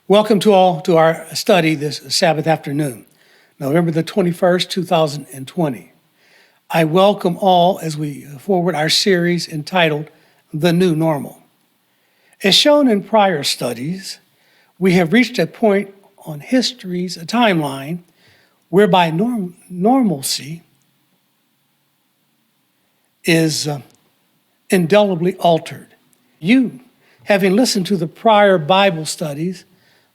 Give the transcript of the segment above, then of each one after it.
Welcome to all to our study this Sabbath afternoon, November the 21st, 2020. I welcome all as we forward our series entitled The New Normal. As shown in prior studies, we have reached a point on history's timeline whereby normalcy is indelibly altered. You, having listened to the prior Bible studies,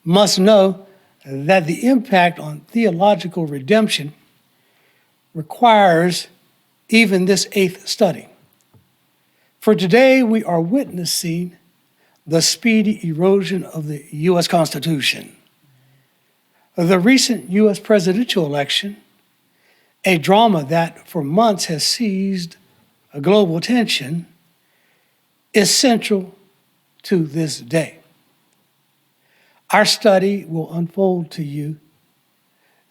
must know that the impact on theological redemption requires even this eighth study. For today, we are witnessing the speedy erosion of the U.S. Constitution. The recent U.S. presidential election, a drama that for months has seized global attention, is central to this day. Our study will unfold to you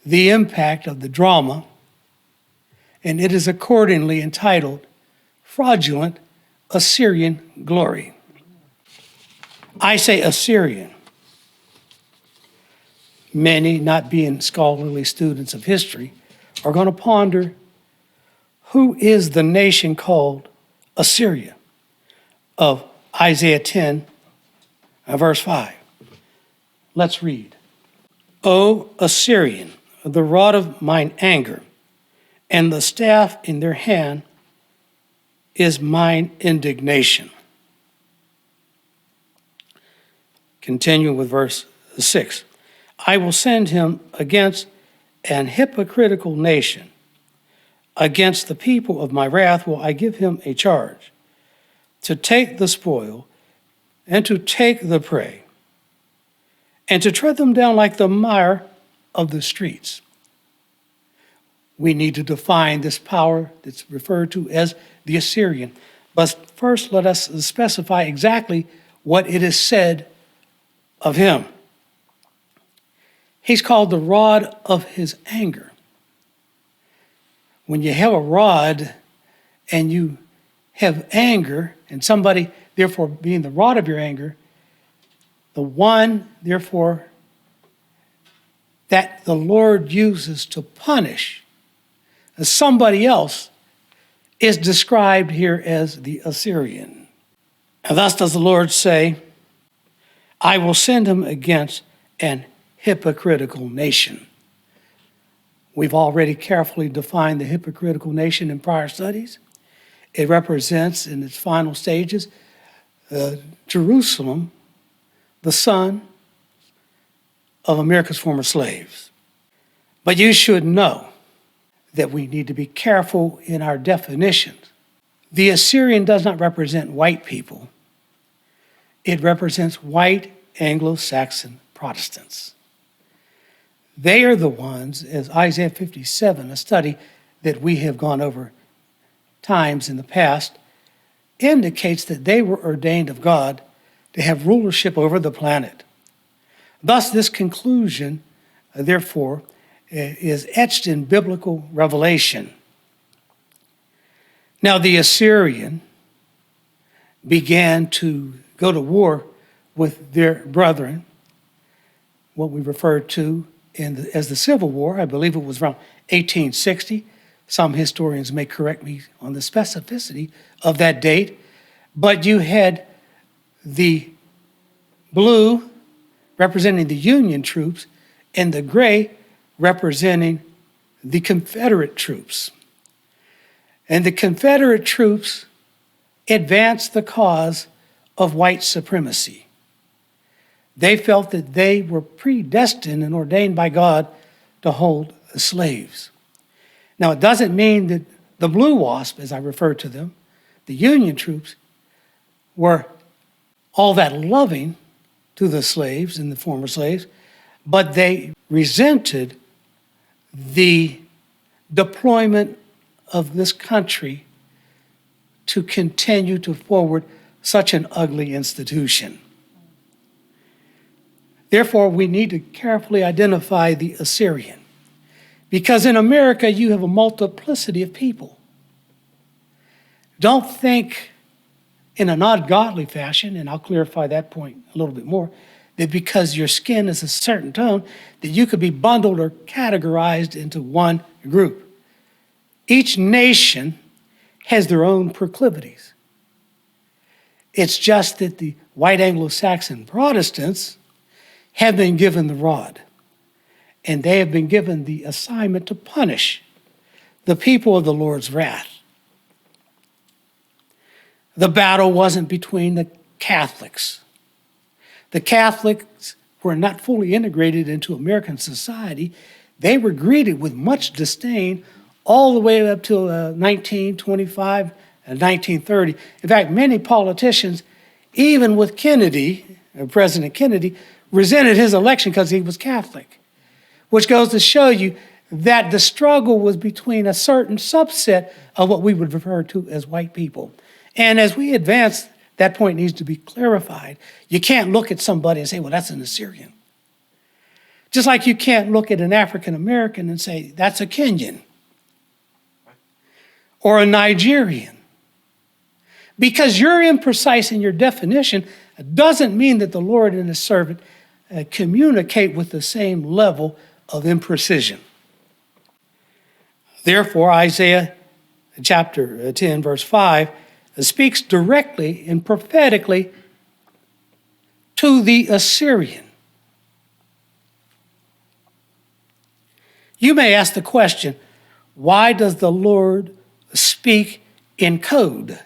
the impact of the drama, and it is accordingly entitled Fraudulent Assyrian Glory. I say Assyrian. Many, not being scholarly students of history, are going to ponder, who is the nation called Assyria of Isaiah 10, verse 5. Let's read. O Assyrian, the rod of mine anger, and the staff in their hand is mine indignation. Continue with verse 6. I will send him against an hypocritical nation. Against the people of my wrath will I give him a charge, to take the spoil and to take the prey, and to tread them down like the mire of the streets. We need to define this power that's referred to as the Assyrian. But first, let us specify exactly what it is said of him. He's called the rod of his anger. When you have a rod and you have anger, and somebody, therefore, being the rod of your anger, the one, therefore, that the Lord uses to punish somebody else is described here as the Assyrian. And thus does the Lord say, I will send him against an hypocritical nation. We've already carefully defined the hypocritical nation in prior studies. It represents, in its final stages, Jerusalem, the son of America's former slaves. But you should know that we need to be careful in our definitions. The Assyrian does not represent white people. It represents white Anglo-Saxon Protestants. They are the ones, as Isaiah 57, a study that we have gone over times in the past, indicates that they were ordained of God to have rulership over the planet. Thus, this conclusion, therefore, is etched in biblical revelation. Now, the Assyrian began to go to war with their brethren, what we refer to as the Civil War. I believe it was around 1860. Some historians may correct me on the specificity of that date, but you had the blue representing the Union troops and the gray representing the Confederate troops. And the Confederate troops advanced the cause of white supremacy. They felt that they were predestined and ordained by God to hold the slaves. Now, it doesn't mean that the blue wasp, as I refer to them, the Union troops, were all that loving to the slaves and the former slaves, but they resented the deployment of this country to continue to forward such an ugly institution. Therefore, we need to carefully identify the Assyrian, because in America you have a multiplicity of people. Don't think in an ungodly fashion, and I'll clarify that point a little bit more, that because your skin is a certain tone, that you could be bundled or categorized into one group. Each nation has their own proclivities. It's just that the white Anglo-Saxon Protestants have been given the rod, and they have been given the assignment to punish the people of the Lord's wrath. The battle wasn't between the Catholics. The Catholics were not fully integrated into American society. They were greeted with much disdain all the way up to 1925 and 1930. In fact, many politicians, even with Kennedy, President Kennedy, resented his election because he was Catholic, which goes to show you that the struggle was between a certain subset of what we would refer to as white people. And as we advance, that point needs to be clarified. You can't look at somebody and say, well, that's an Assyrian. Just like you can't look at an African American and say, that's a Kenyan or a Nigerian. Because you're imprecise in your definition doesn't mean that the Lord and his servant communicate with the same level of imprecision. Therefore, Isaiah chapter 10, verse 5, speaks directly and prophetically to the Assyrian. You may ask the question, why does the Lord speak in code?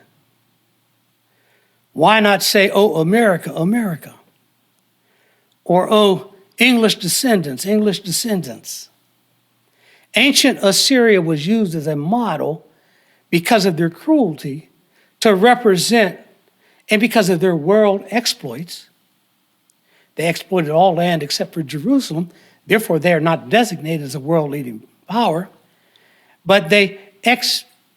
Why not say, oh, America, America? Or, oh, English descendants, English descendants. Ancient Assyria was used as a model because of their cruelty to represent, and because of their world exploits. They exploited all land except for Jerusalem. Therefore, they are not designated as a world-leading power. But they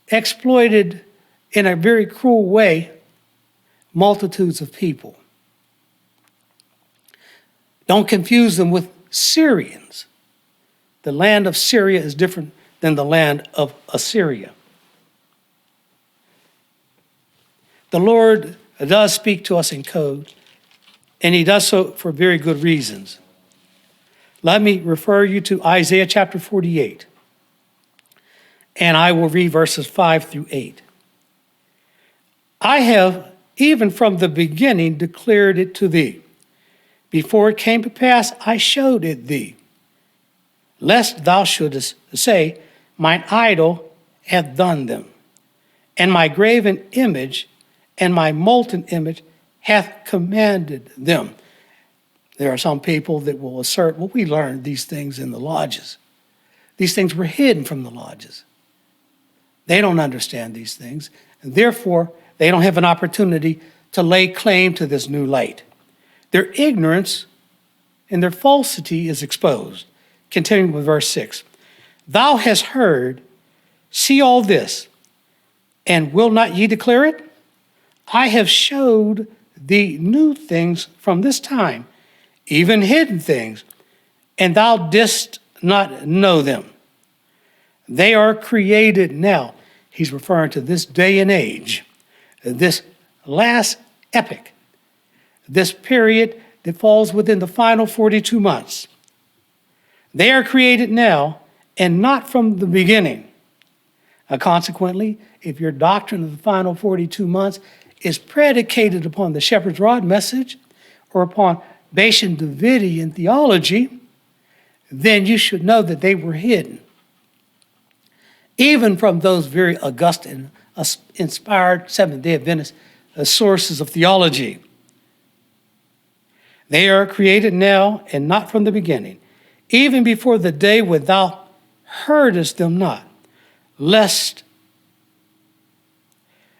exploited in a very cruel way multitudes of people. Don't confuse them with Syrians. The land of Syria is different than the land of Assyria. The Lord does speak to us in code, and he does so for very good reasons. Let me refer you to Isaiah chapter 48, and I will read verses 5 through 8. I have, even from the beginning, declared it to thee. Before it came to pass, I showed it thee. Lest thou shouldest say, mine idol hath done them, and my graven image and my molten image hath commanded them. There are some people that will assert, well, we learned these things in the lodges. These things were hidden from the lodges. They don't understand these things, and therefore they don't have an opportunity to lay claim to this new light. Their ignorance and their falsity is exposed. Continuing with verse 6. Thou hast heard, see all this, and will not ye declare it? I have showed thee new things from this time, even hidden things, and thou didst not know them. They are created now. He's referring to this day and age, this last epoch, this period that falls within the final 42 months. They are created now and not from the beginning. Consequently, if your doctrine of the final 42 months is predicated upon the shepherd's rod message or upon Bashan Davidian theology, then you should know that they were hidden, even from those very august and inspired Seventh-day Adventist sources of theology. They are created now and not from the beginning, even before the day when thou heardest them not, lest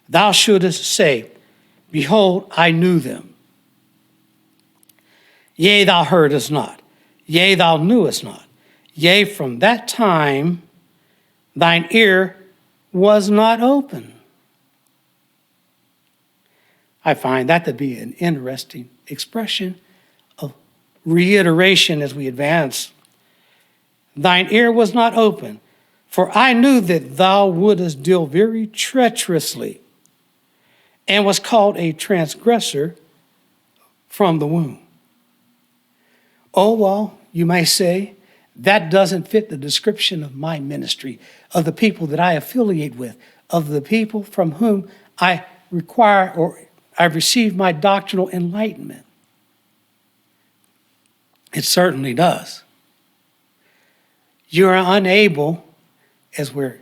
thou shouldest say, behold, I knew them. Yea, thou heardest not. Yea, thou knewest not. Yea, from that time thine ear was not open. I find that to be an interesting expression of reiteration as we advance. Thine ear was not open, for I knew that thou wouldest deal very treacherously, and was called a transgressor from the womb. Oh, well, you may say, that doesn't fit the description of my ministry, of the people that I affiliate with, of the people from whom I require or I've received my doctrinal enlightenment. It certainly does. You are unable, as we're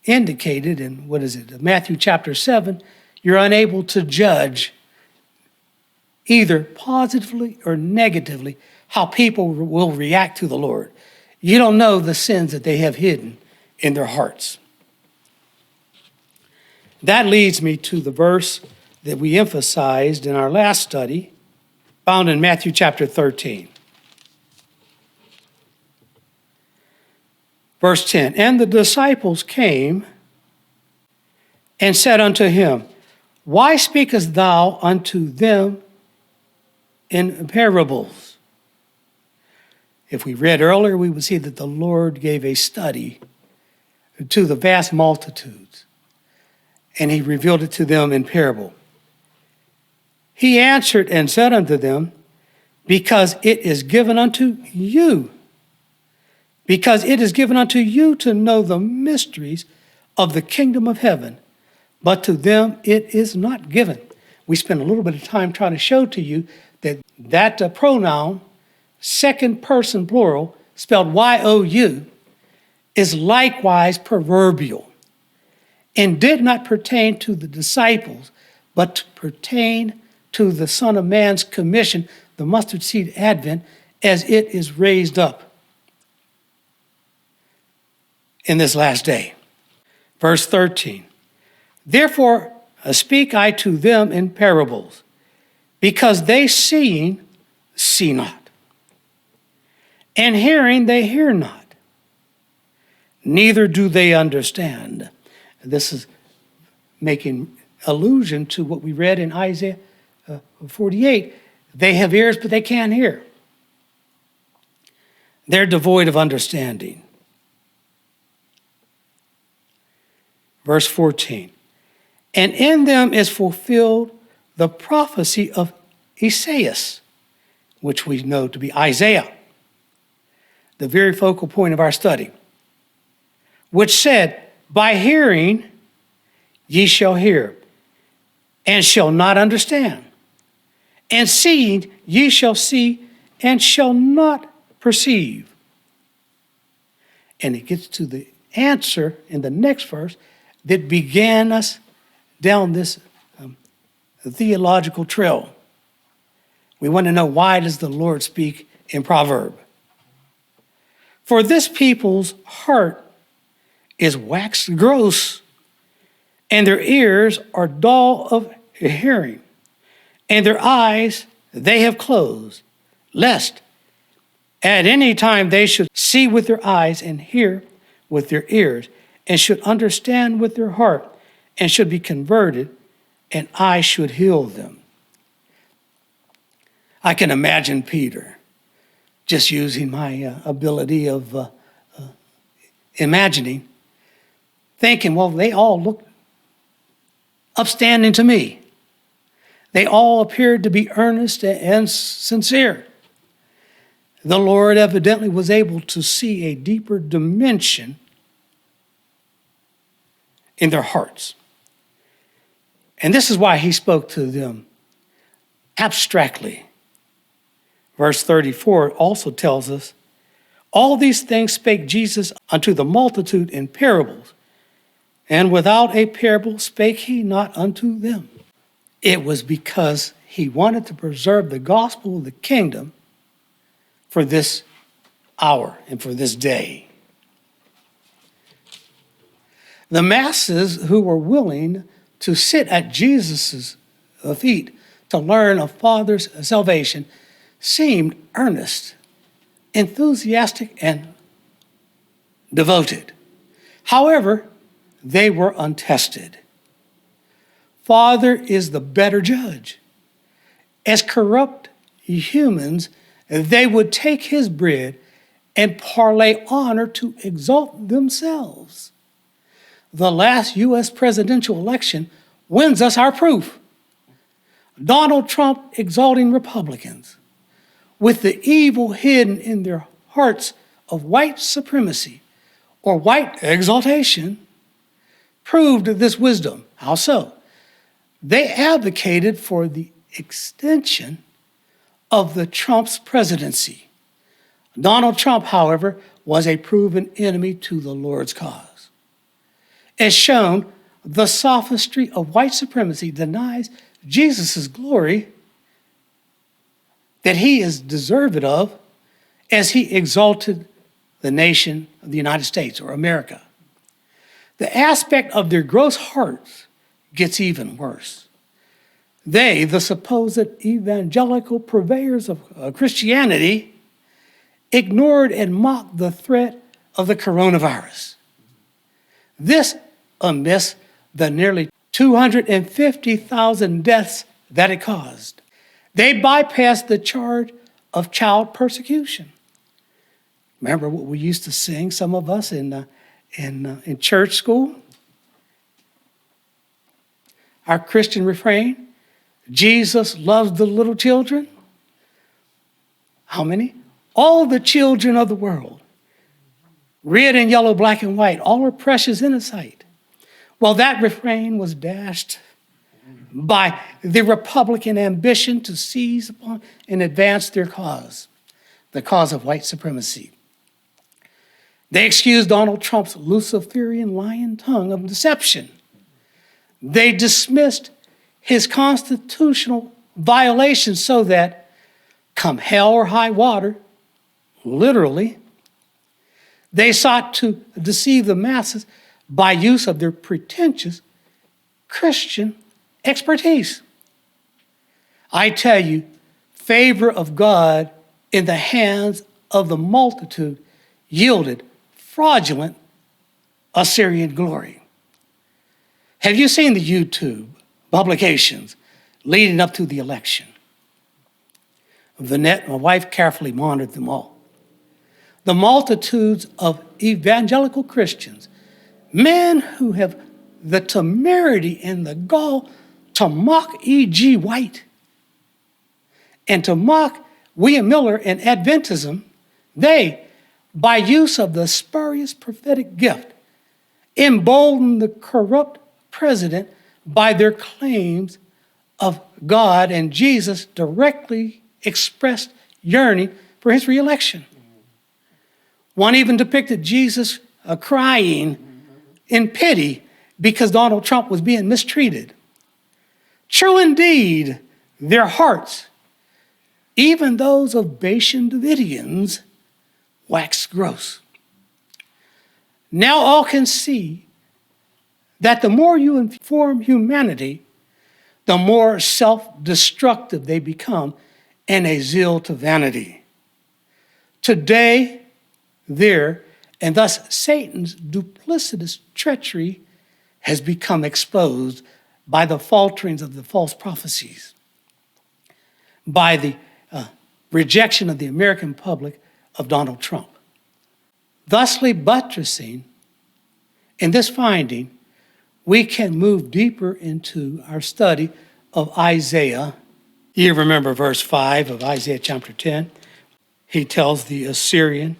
indicated in, Matthew chapter 7, you're unable to judge either positively or negatively how people will react to the Lord. You don't know the sins that they have hidden in their hearts. That leads me to the verse that we emphasized in our last study, found in Matthew chapter 13. Verse 10, and the disciples came and said unto him, why speakest thou unto them in parables? If we read earlier, we would see that the Lord gave a study to the vast multitudes, and he revealed it to them in parable. He answered and said unto them, because it is given unto you to know the mysteries of the kingdom of heaven, but to them it is not given. We spent a little bit of time trying to show to you that pronoun, second person plural, spelled Y-O-U, is likewise proverbial and did not pertain to the disciples, but pertain to the Son of Man's commission, the mustard seed advent, as it is raised up in this last day. Verse 13, therefore speak I to them in parables, because they seeing see not, and hearing they hear not, neither do they understand. This is making allusion to what we read in Isaiah 48. They have ears, but they can't hear. They're devoid of understanding. Verse 14, and in them is fulfilled the prophecy of Esaias, which we know to be Isaiah, the very focal point of our study, which said, by hearing ye shall hear, and shall not understand, and seeing ye shall see, and shall not perceive. And it gets to the answer in the next verse that began us down this theological trail. We want to know, why does the Lord speak in proverb? For this people's heart is waxed gross, and their ears are dull of hearing, and their eyes they have closed, lest at any time they should see with their eyes and hear with their ears, and should understand with their heart, and should be converted, and I should heal them. I can imagine Peter, just using my ability of imagining, thinking, well, they all look upstanding to me. They all appeared to be earnest and sincere. The Lord evidently was able to see a deeper dimension in their hearts. And this is why he spoke to them abstractly. Verse 34 also tells us, all these things spake Jesus unto the multitude in parables, and without a parable spake he not unto them. It was because he wanted to preserve the gospel of the kingdom for this hour and for this day. The masses who were willing to sit at Jesus' feet to learn of Father's salvation seemed earnest, enthusiastic, and devoted. However, they were untested. Father is the better judge. As corrupt humans, they would take his bread and parlay honor to exalt themselves. The last U.S. presidential election wins us our proof. Donald Trump exalting Republicans, with the evil hidden in their hearts of white supremacy or white exaltation, proved this wisdom. How so? They advocated for the extension of the Trump's presidency. Donald Trump, however, was a proven enemy to the Lord's cause. As shown, the sophistry of white supremacy denies Jesus' glory that he is deserved of as he exalted the nation of the United States or America. The aspect of their gross hearts gets even worse. They, the supposed evangelical purveyors of Christianity, ignored and mocked the threat of the coronavirus. This amidst the nearly 250,000 deaths that it caused. They bypassed the charge of child persecution. Remember what we used to sing, some of us in church school? Our Christian refrain, Jesus loves the little children. How many? All the children of the world. Red and yellow, black and white, all are precious in His sight. Well, that refrain was dashed by the Republican ambition to seize upon and advance their cause, the cause of white supremacy. They excused Donald Trump's Luciferian lying tongue of deception. They dismissed his constitutional violations so that, come hell or high water, literally, they sought to deceive the masses by use of their pretentious Christian expertise. I tell you, favor of God in the hands of the multitude yielded fraudulent Assyrian glory. Have you seen the YouTube publications leading up to the election? Vanette, my wife, carefully monitored them all. The multitudes of evangelical Christians, men who have the temerity and the gall to mock E.G. White and to mock William Miller and Adventism, they, by use of the spurious prophetic gift, embolden the corrupt president by their claims of God and Jesus' directly expressed yearning for his reelection. One even depicted Jesus crying in pity because Donald Trump was being mistreated. True indeed, their hearts, even those of Bashan Davidians, wax gross. Now all can see that the more you inform humanity, the more self-destructive they become and a zeal to vanity. Today, and thus Satan's duplicitous treachery has become exposed by the falterings of the false prophecies, by the rejection of the American public of Donald Trump. Thusly buttressing in this finding, we can move deeper into our study of Isaiah. You remember verse 5 of Isaiah chapter 10. He tells the Assyrian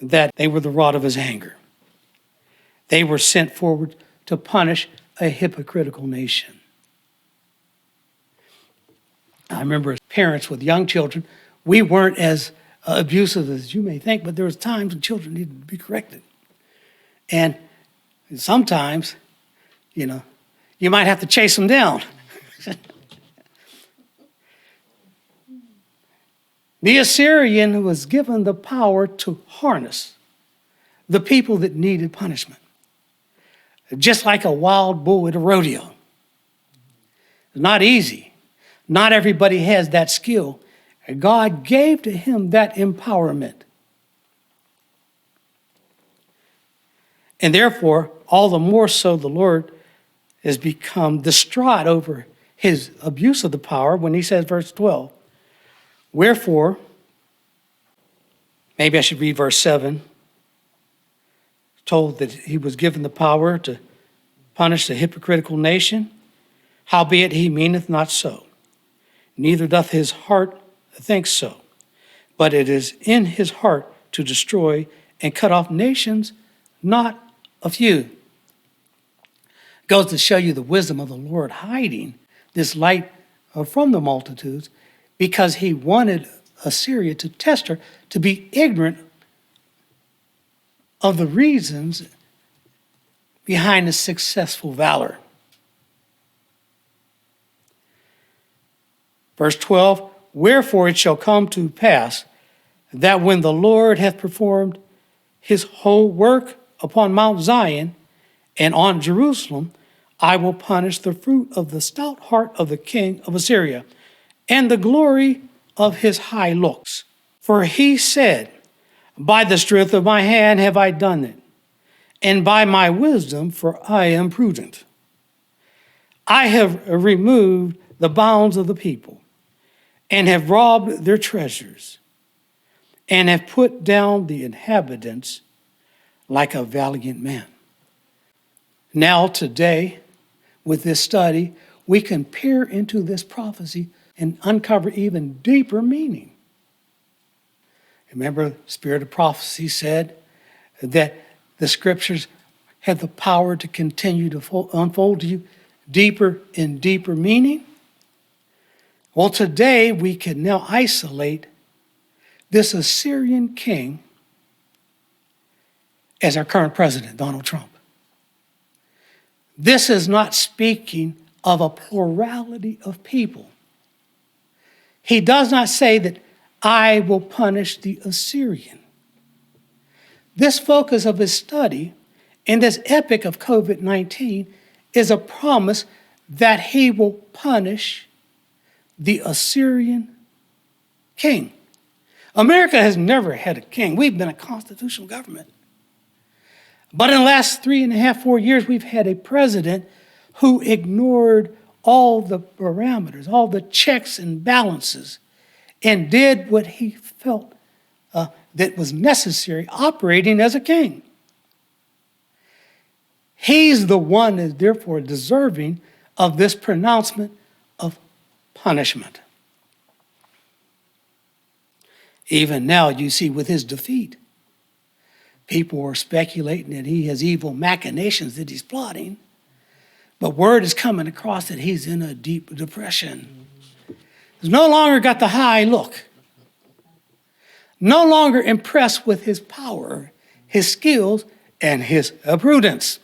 that they were the rod of his anger. They were sent forward to punish a hypocritical nation. I remember as parents with young children, we weren't as abusive as you may think, but there was times when children needed to be corrected. And sometimes, you might have to chase them down. The Assyrian was given the power to harness the people that needed punishment, just like a wild bull at a rodeo. It's not easy. Not everybody has that skill. God gave to him that empowerment. And therefore, all the more so, the Lord has become distraught over his abuse of the power when he says, verse 12, wherefore, maybe I should read verse 7, told that he was given the power to punish the hypocritical nation, howbeit he meaneth not so, neither doth his heart think so. but it is in his heart to destroy and cut off nations, not a few. Goes to show you the wisdom of the Lord hiding this light from the multitudes, because he wanted Assyria to test her, to be ignorant of the reasons behind the successful valor. Verse 12, wherefore it shall come to pass that when the Lord hath performed his whole work upon Mount Zion and on Jerusalem, I will punish the fruit of the stout heart of the king of Assyria and the glory of his high looks. For he said, by the strength of my hand have I done it, and by my wisdom, for I am prudent. I have removed the bounds of the people, and have robbed their treasures, and have put down the inhabitants like a valiant man. Now today, with this study, we can peer into this prophecy and uncover even deeper meaning. Remember, the Spirit of Prophecy said that the Scriptures have the power to continue to unfold to you deeper and deeper meaning. Well, today we can now isolate this Assyrian king as our current president, Donald Trump. This is not speaking of a plurality of people. He does not say that I will punish the Assyrian. This focus of his study in this epic of COVID-19 is a promise that he will punish the Assyrian king. America has never had a king. We've been a constitutional government. But in the last 3.5, 4 years, we've had a president who ignored all the parameters, all the checks and balances, and did what he felt that was necessary, operating as a king. He's the one that is therefore deserving of this pronouncement of punishment. Even now, you see, with his defeat, people are speculating that he has evil machinations that he's plotting, but word is coming across that he's in a deep depression. He's no longer got the high look, no longer impressed with his power, his skills, and his prudence.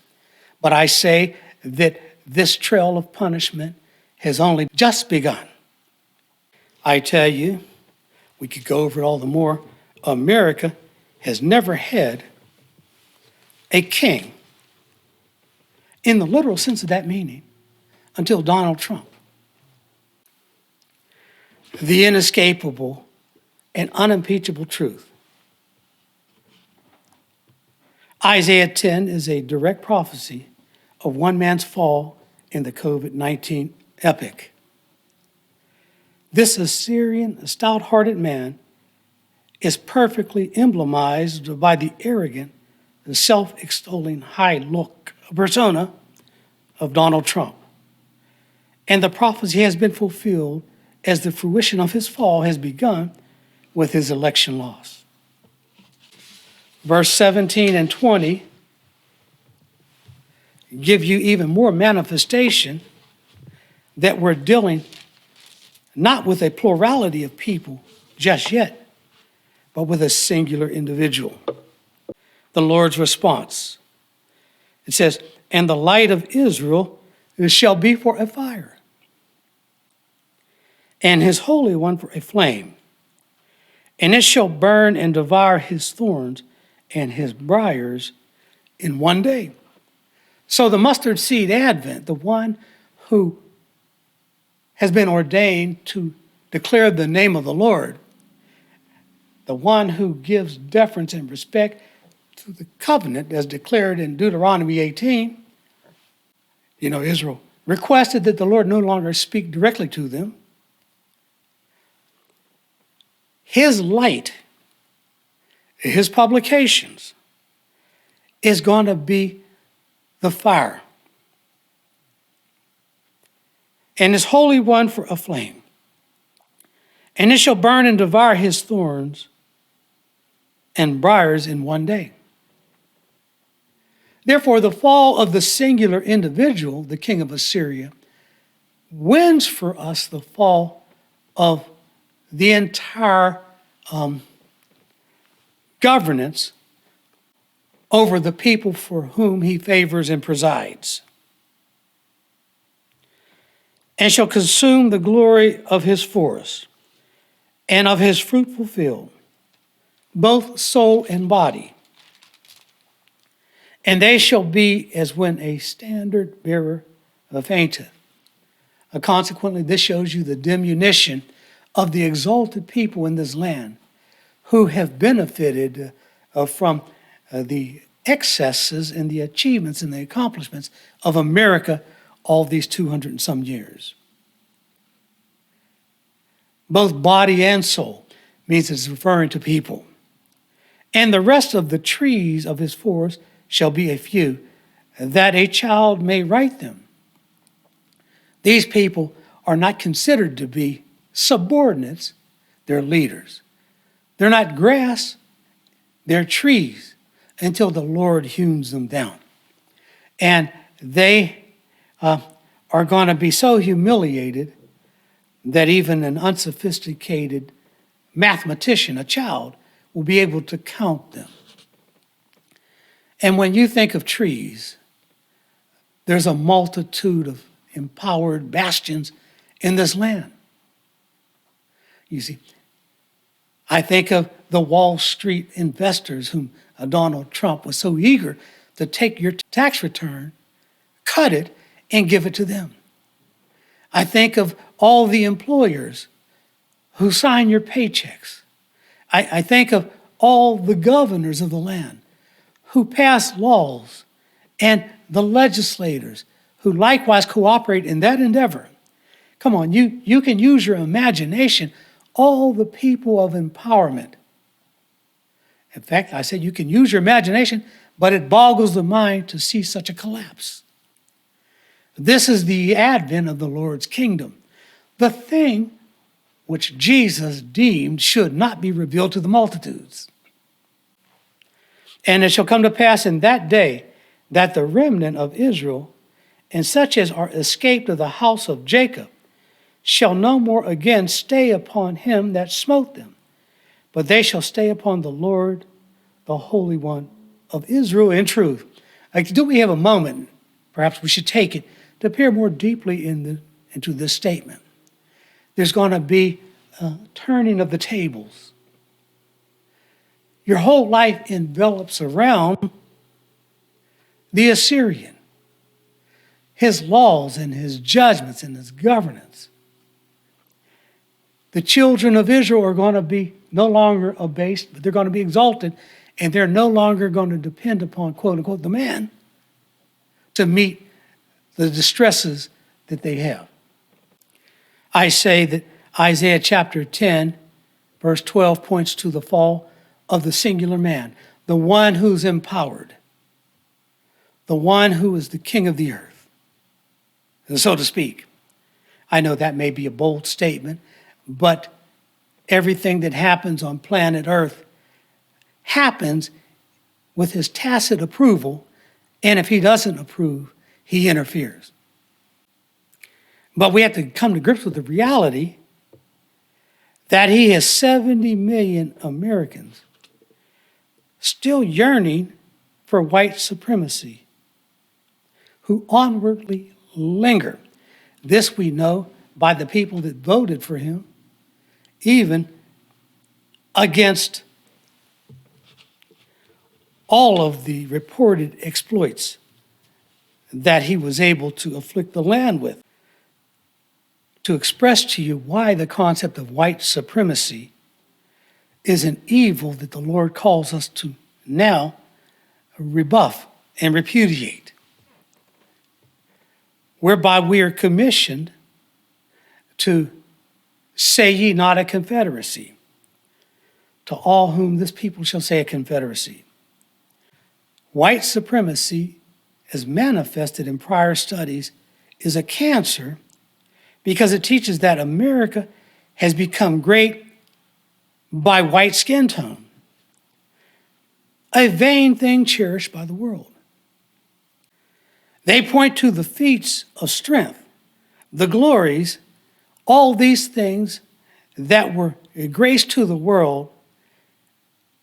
But I say that this trail of punishment has only just begun. I tell you, we could go over it all the more. America has never had a king in the literal sense of that meaning until Donald Trump. The inescapable and unimpeachable truth. Isaiah 10 is a direct prophecy of one man's fall in the COVID-19 epic. This Assyrian, stout-hearted man is perfectly emblemized by the arrogant and self-extolling high-look persona of Donald Trump. And the prophecy has been fulfilled as the fruition of his fall has begun with his election loss. Verse 17 and 20 give you even more manifestation that we're dealing not with a plurality of people just yet, but with a singular individual. The Lord's response. It says, and the light of Israel shall be for a fire, and his Holy One for a flame. And it shall burn and devour his thorns and his briars in one day. So the mustard seed advent, the one who has been ordained to declare the name of the Lord, the one who gives deference and respect to the covenant as declared in Deuteronomy 18. You know, Israel requested that the Lord no longer speak directly to them. His light, his publications, is going to be the fire, and his Holy One for a flame. and it shall burn and devour his thorns and briars in one day. Therefore, the fall of the singular individual, the king of Assyria, wins for us the fall of the entire governance over the people for whom he favors and presides, and shall consume the glory of his forest and of his fruitful field, both soul and body. And they shall be as when a standard bearer fainteth. Consequently, this shows you the diminution of the exalted people in this land who have benefited from the excesses and the achievements and the accomplishments of America all these 200 and some years. Both body and soul means it's referring to people. And the rest of the trees of his forest shall be a few, that a child may write them. These people are not considered to be subordinates, they're leaders. They're not grass, they're trees until the Lord hews them down. And they are going to be so humiliated that even an unsophisticated mathematician, a child, will be able to count them. And when you think of trees, there's a multitude of empowered bastions in this land. You see, I think of the Wall Street investors whom Donald Trump was so eager to take your tax return, cut it, and give it to them. I think of all the employers who sign your paychecks. I think of all the governors of the land who pass laws and the legislators who likewise cooperate in that endeavor. Come on, you can use your imagination, all the people of empowerment. In fact, I said you can use your imagination, but it boggles the mind to see such a collapse. This is the advent of the Lord's kingdom, the thing which Jesus deemed should not be revealed to the multitudes. And it shall come to pass in that day that the remnant of Israel, and such as are escaped of the house of Jacob, shall no more again stay upon him that smote them, but they shall stay upon the Lord, the Holy One of Israel in truth. Do we have a moment, perhaps we should take it, to peer more deeply into this statement. There's going to be a turning of the tables. Your whole life envelops around the Assyrian, his laws and his judgments and his governance. The children of Israel are going to be no longer abased, but they're going to be exalted, and they're no longer going to depend upon, quote unquote, the man to meet the distresses that they have. I say that Isaiah chapter 10, verse 12 points to the fall of the singular man, the one who's empowered, the one who is the king of the earth, so to speak. I know that may be a bold statement, but everything that happens on planet Earth happens with his tacit approval, and if he doesn't approve, he interferes. But we have to come to grips with the reality that he has 70 million Americans still yearning for white supremacy, who onwardly linger. This we know by the people that voted for him, even against all of the reported exploits that he was able to afflict the land with. To express to you why the concept of white supremacy is an evil that the Lord calls us to now rebuff and repudiate, whereby we are commissioned to say ye not a confederacy, to all whom this people shall say a confederacy. White supremacy, as manifested in prior studies, is a cancer because it teaches that America has become great by white skin tone, a vain thing cherished by the world. They point to the feats of strength, the glories, all these things that were a grace to the world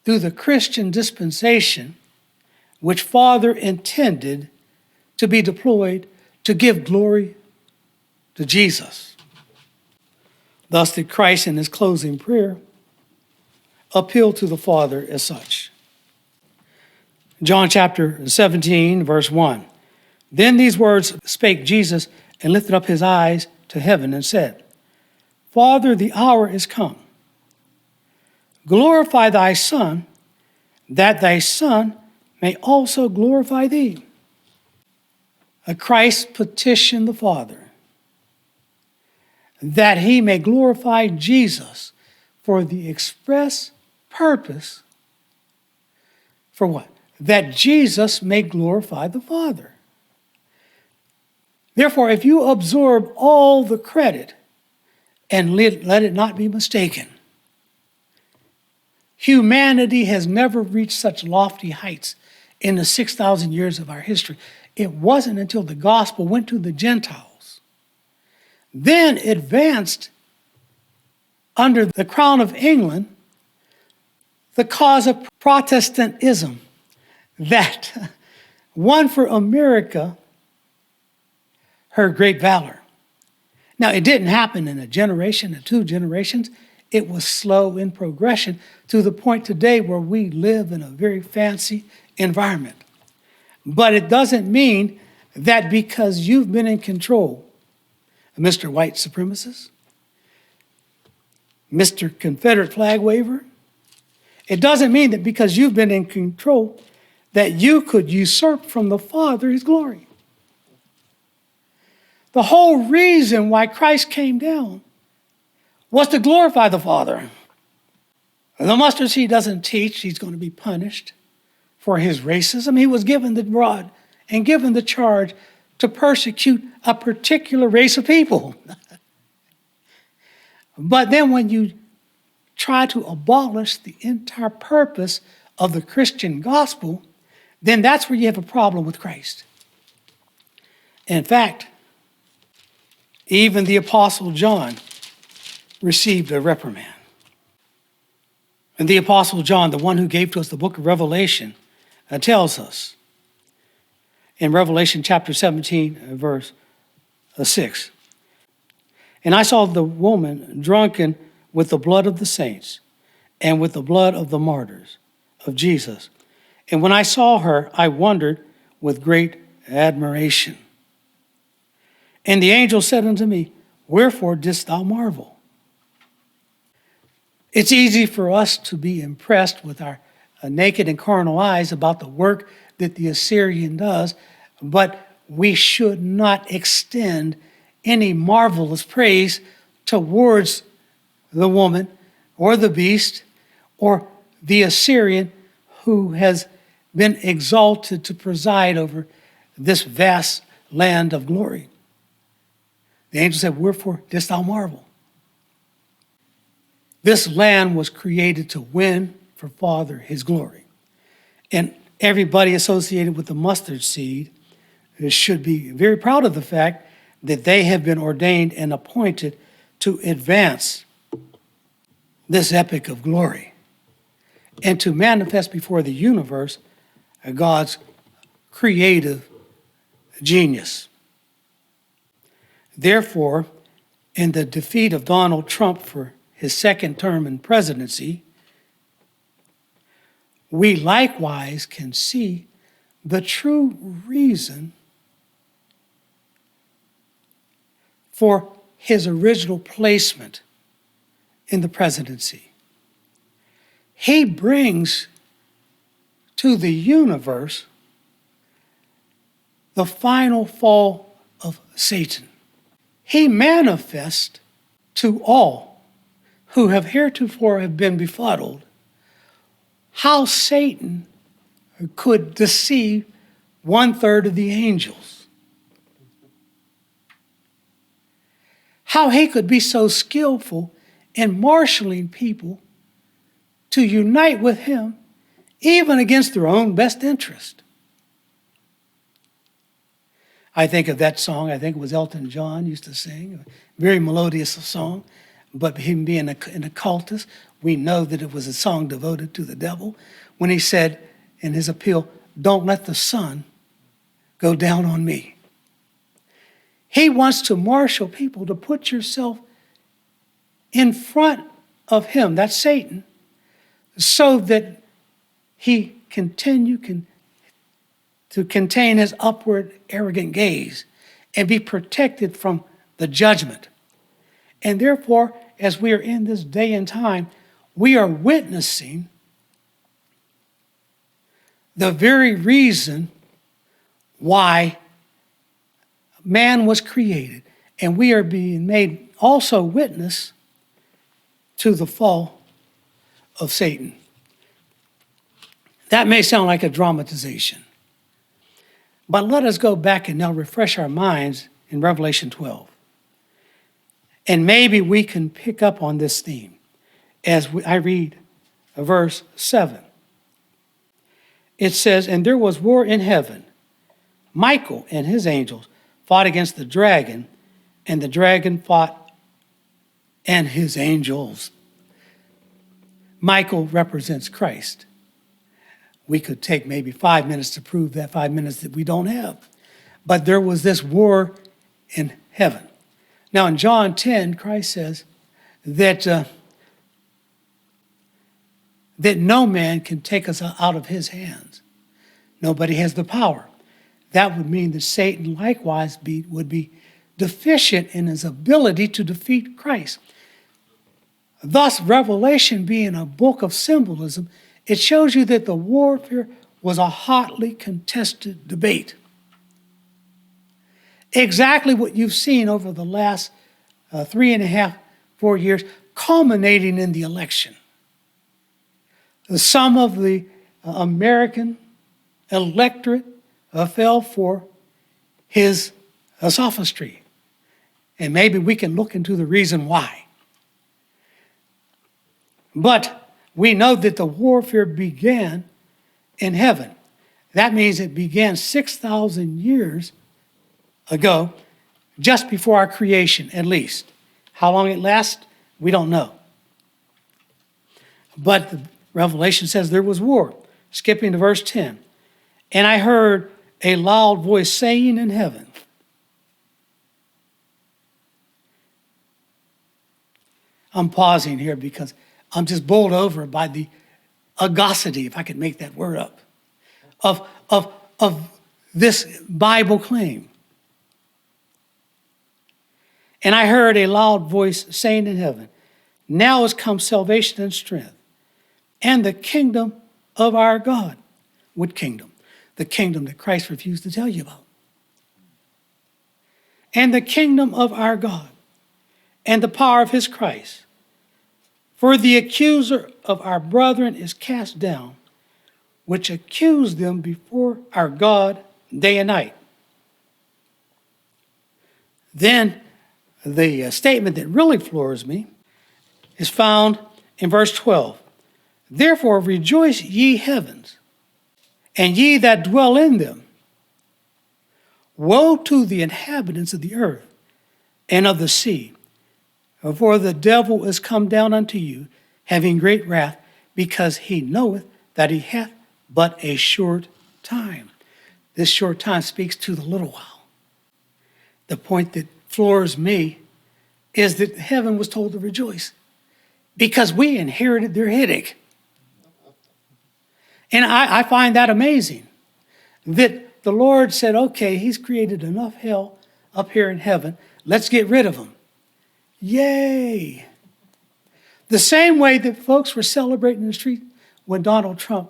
through the Christian dispensation, which Father intended to be deployed to give glory to Jesus. Thus did Christ in his closing prayer appeal to the Father as such. John chapter 17, verse 1. Then these words spake Jesus and lifted up his eyes to heaven and said, Father, the hour is come. Glorify thy Son, that thy Son may also glorify thee. Christ petitioned the Father that he may glorify Jesus for the express purpose, for what? That Jesus may glorify the Father. Therefore, if you absorb all the credit and let it not be mistaken, humanity has never reached such lofty heights in the 6,000 years of our history. It wasn't until the gospel went to the Gentiles, then advanced under the crown of England, the cause of Protestantism, that won for America her great valor. Now, it didn't happen in a generation or 2 generations. It was slow in progression to the point today where we live in a very fancy environment. But it doesn't mean that because you've been in control, Mr. White Supremacist, Mr. Confederate flag waver, it doesn't mean that because you've been in control that you could usurp from the Father his glory. The whole reason why Christ came down was to glorify the Father. The mustard seed doesn't teach he's going to be punished for his racism. He was given the rod and given the charge to persecute a particular race of people. But then when you try to abolish the entire purpose of the Christian gospel, then that's where you have a problem with Christ. In fact, even the Apostle John received a reprimand. And the Apostle John, the one who gave to us the book of Revelation, tells us in Revelation chapter 17, verse 6, And I saw the woman drunken with the blood of the saints and with the blood of the martyrs of Jesus. And when I saw her, I wondered with great admiration. And the angel said unto me, Wherefore didst thou marvel? It's easy for us to be impressed with our naked and carnal eyes about the work that the Assyrian does, but we should not extend any marvelous praise towards the woman or the beast or the Assyrian who has been exalted to preside over this vast land of glory. The angel said, Wherefore didst thou marvel? This land was created to win for Father his glory. And everybody associated with the mustard seed should be very proud of the fact that they have been ordained and appointed to advance this epic of glory and to manifest before the universe God's creative genius. Therefore, in the defeat of Donald Trump for his second term in presidency, we likewise can see the true reason for his original placement in the presidency. He brings to the universe the final fall of Satan. He manifests to all who have heretofore have been befuddled how Satan could deceive 1/3 of the angels. How he could be so skillful in marshaling people to unite with him, even against their own best interest. I think of that song, I think it was Elton John used to sing, a very melodious song, but him being an occultist, we know that it was a song devoted to the devil when he said in his appeal, "Don't let the sun go down on me." He wants to marshal people to put yourself in front of him, that's Satan, so that he to contain his upward arrogant gaze and be protected from the judgment. And therefore, as we are in this day and time, we are witnessing the very reason why man was created. And we are being made also witness to the fall of Satan. That may sound like a dramatization, but let us go back and now refresh our minds in Revelation 12. And maybe we can pick up on this theme as I read verse 7. It says, "And there was war in heaven. Michael and his angels fought against the dragon, and the dragon fought and his angels." Michael represents Christ. We could take maybe 5 minutes to prove that, 5 minutes that we don't have. But there was this war in heaven. Now in John 10, Christ says that no man can take us out of his hands. Nobody has the power. That would mean that Satan likewise would be deficient in his ability to defeat Christ. Thus, Revelation being a book of symbolism, it shows you that the warfare was a hotly contested debate. Exactly what you've seen over the last 3.5, 4 years, culminating in the election. Some of the American electorate fell for his sophistry. And maybe we can look into the reason why. But we know that the warfare began in heaven. That means it began 6,000 years ago, just before our creation, at least. How long it lasts, we don't know. But the Revelation says there was war. Skipping to verse 10. "And I heard a loud voice saying in heaven," I'm pausing here because I'm just bowled over by the audacity, if I could make that word up, of this Bible claim. "And I heard a loud voice saying in heaven, now has come salvation and strength, and the kingdom of our God." What kingdom? The kingdom that Christ refused to tell you about. "And the kingdom of our God, and the power of his Christ. For the accuser of our brethren is cast down, which accused them before our God day and night." Then the statement that really floors me is found in verse 12. "Therefore rejoice, ye heavens, and ye that dwell in them. Woe to the inhabitants of the earth and of the sea, for the devil is come down unto you, having great wrath, because he knoweth that he hath but a short time." This short time speaks to the little while. The point that floors me is that heaven was told to rejoice because we inherited their headache. And I find that amazing, that the Lord said, okay, he's created enough hell up here in heaven. Let's get rid of him. Yay. The same way that folks were celebrating in the street when Donald Trump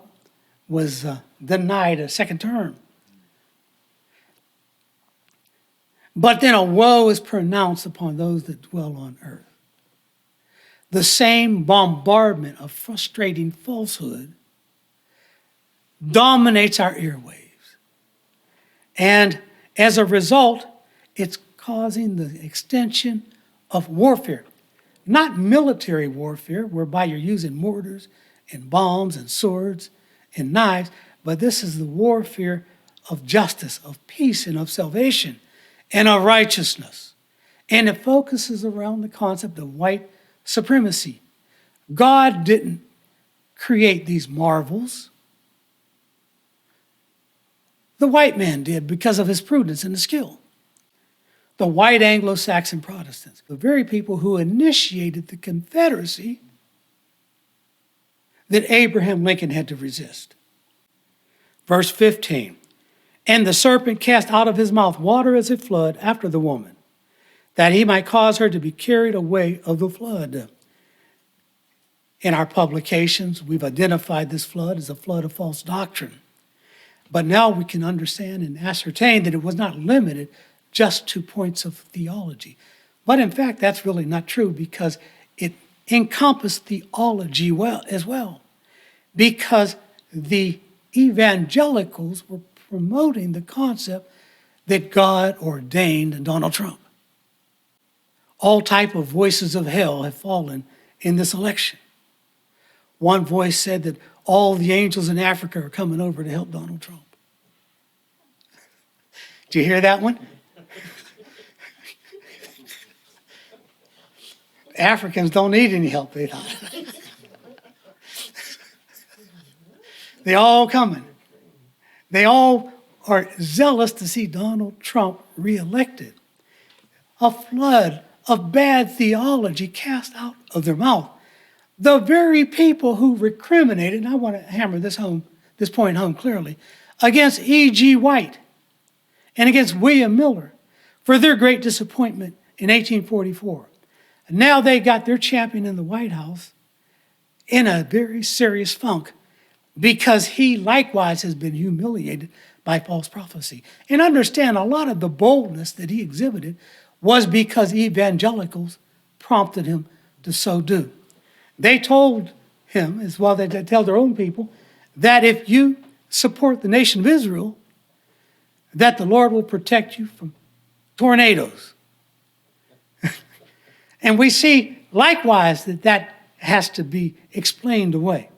was denied a second term. But then a woe is pronounced upon those that dwell on earth. The same bombardment of frustrating falsehood dominates our airwaves. And as a result, it's causing the extension of warfare. Not military warfare, whereby you're using mortars and bombs and swords and knives, but this is the warfare of justice, of peace, and of salvation, and of righteousness. And it focuses around the concept of white supremacy. God didn't create these marvels. The white man did because of his prudence and his skill. The white Anglo-Saxon Protestants, the very people who initiated the Confederacy that Abraham Lincoln had to resist. Verse 15, and the serpent cast out of his mouth water as a flood after the woman, that he might cause her to be carried away of the flood. In our publications, we've identified this flood as a flood of false doctrine. But now we can understand and ascertain that it was not limited just to points of theology. But in fact, that's really not true, because it encompassed theology as well. Because the evangelicals were promoting the concept that God ordained Donald Trump. All type of voices of hell have fallen in this election. One voice said that all the angels in Africa are coming over to help Donald Trump. Did you hear that one? Africans don't need any help, they thought. They all coming. They all are zealous to see Donald Trump reelected. A flood of bad theology cast out of their mouth. The very people who recriminated, and I want to hammer this point home clearly, against E.G. White and against William Miller for their great disappointment in 1844. And now they got their champion in the White House in a very serious funk, because he likewise has been humiliated by false prophecy. And understand, a lot of the boldness that he exhibited was because evangelicals prompted him to so do. They told him, as well as they tell their own people, that if you support the nation of Israel, that the Lord will protect you from tornadoes. And we see likewise that has to be explained away.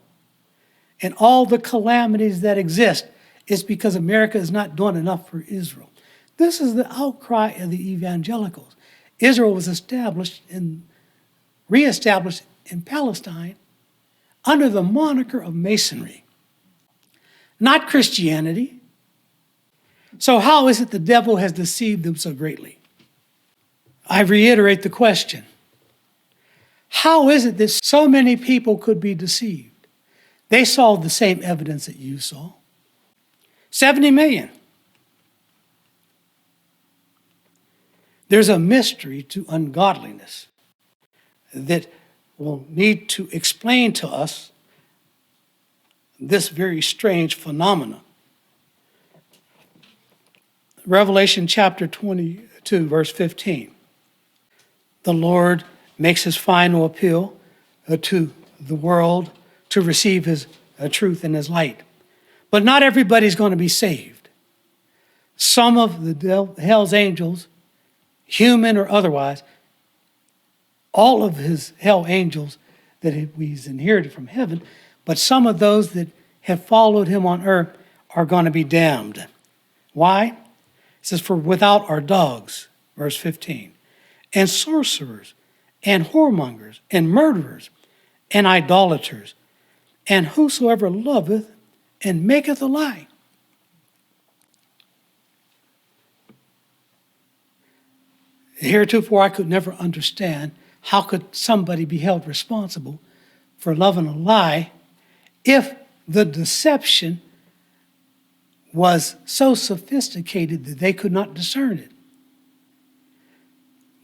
And all the calamities that exist is because America is not doing enough for Israel. This is the outcry of the evangelicals. Israel was reestablished in Palestine under the moniker of Masonry, not Christianity. So how is it the devil has deceived them so greatly? I reiterate the question. How is it that so many people could be deceived? They saw the same evidence that you saw. 70 million. There's a mystery to ungodliness that will need to explain to us this very strange phenomenon. Revelation chapter 22, verse 15. The Lord makes his final appeal to the world to receive his truth and his light. But not everybody's going to be saved. Some of the hell's angels, human or otherwise, all of his hell angels that he's inherited from heaven, but some of those that have followed him on earth are going to be damned. Why? It says, for without are dogs, verse 15, and sorcerers, and whoremongers, and murderers, and idolaters, and whosoever loveth and maketh a lie. Heretofore I could never understand how could somebody be held responsible for loving a lie if the deception was so sophisticated that they could not discern it.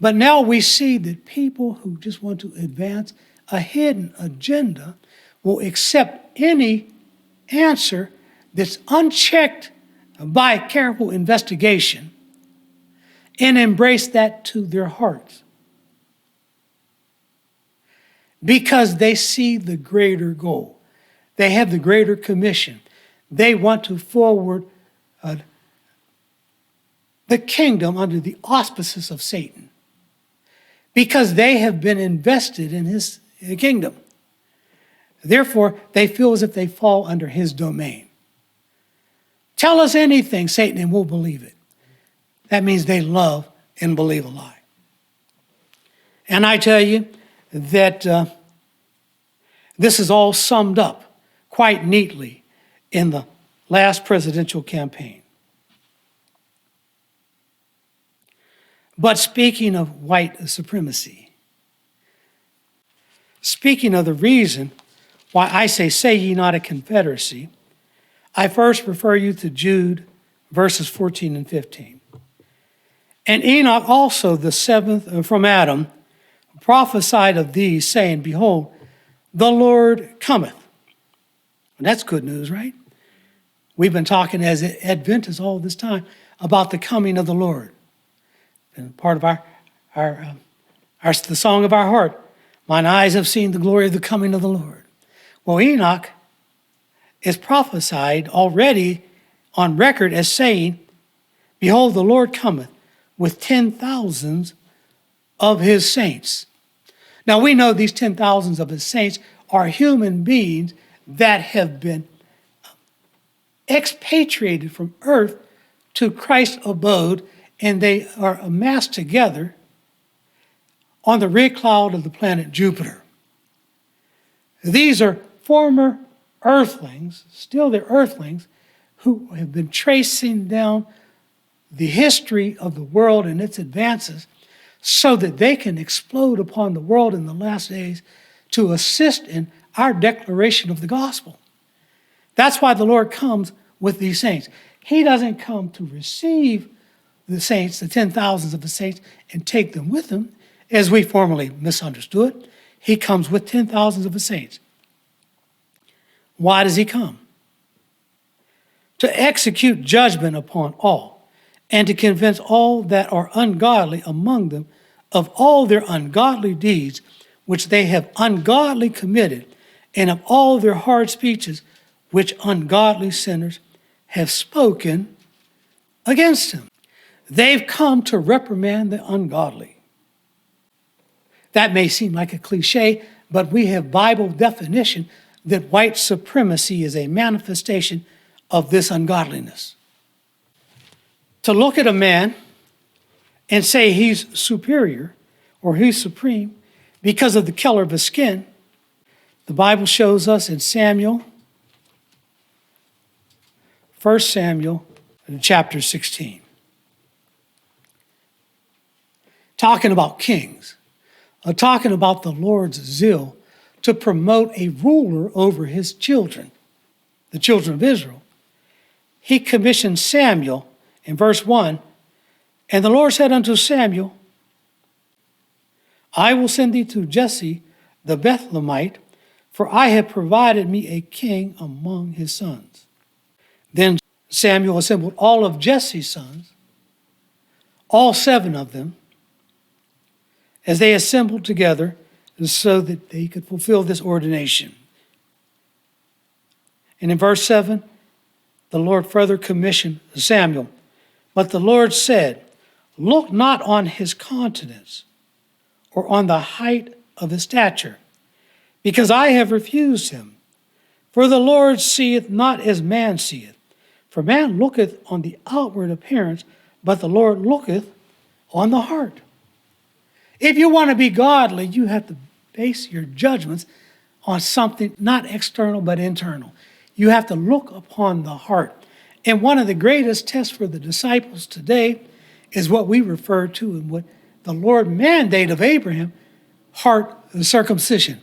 But now we see that people who just want to advance a hidden agenda will accept any answer that's unchecked by careful investigation and embrace that to their hearts, because they see the greater goal. They have the greater commission. They want to forward the kingdom under the auspices of Satan. because they have been invested in his kingdom. Therefore, they feel as if they fall under his domain. Tell us anything, Satan, and we'll believe it. That means they love and believe a lie. And I tell you that this is all summed up quite neatly in the last presidential campaign. But speaking of white supremacy, speaking of the reason why I say ye not a confederacy, I first refer you to Jude verses 14 and 15. And Enoch also, the seventh from Adam, prophesied of these, saying, Behold, the Lord cometh. And that's good news, right? We've been talking as Adventists all this time about the coming of the Lord. And part of the song of our heart, mine eyes have seen the glory of the coming of the Lord. Well, Enoch is prophesied already on record as saying, Behold, the Lord cometh with 10,000s of his saints. Now we know these 10,000s of his saints are human beings that have been expatriated from earth to Christ's abode, and they are amassed together on the red cloud of the planet Jupiter. These are former earthlings, still they're earthlings, who have been tracing down the history of the world and its advances so that they can explode upon the world in the last days to assist in our declaration of the gospel. That's why the Lord comes with these saints. He doesn't come to receive the saints, the 10,000s of the saints, and take them with him, as we formerly misunderstood. He comes with 10,000s of the saints. Why does he come? To execute judgment upon all, and to convince all that are ungodly among them of all their ungodly deeds which they have ungodly committed, and of all their hard speeches which ungodly sinners have spoken against him. They've come to reprimand the ungodly. That may seem like a cliche, but we have Bible definition that white supremacy is a manifestation of this ungodliness. To look at a man and say he's superior or he's supreme because of the color of his skin, the Bible shows us in Samuel, 1 Samuel chapter 16. Talking about kings, talking about the Lord's zeal to promote a ruler over his children, the children of Israel. He commissioned Samuel in verse 1, and the Lord said unto Samuel, I will send thee to Jesse the Bethlehemite, for I have provided me a king among his sons. Then Samuel assembled all of Jesse's sons, all 7 of them, as they assembled together so that they could fulfill this ordination. And in verse 7, the Lord further commissioned Samuel. But the Lord said, Look not on his countenance or on the height of his stature, because I have refused him. For the Lord seeth not as man seeth. For man looketh on the outward appearance, but the Lord looketh on the heart. If you want to be godly, you have to base your judgments on something not external but internal. You have to look upon the heart. And one of the greatest tests for the disciples today is what we refer to and what the Lord mandated of Abraham, heart circumcision.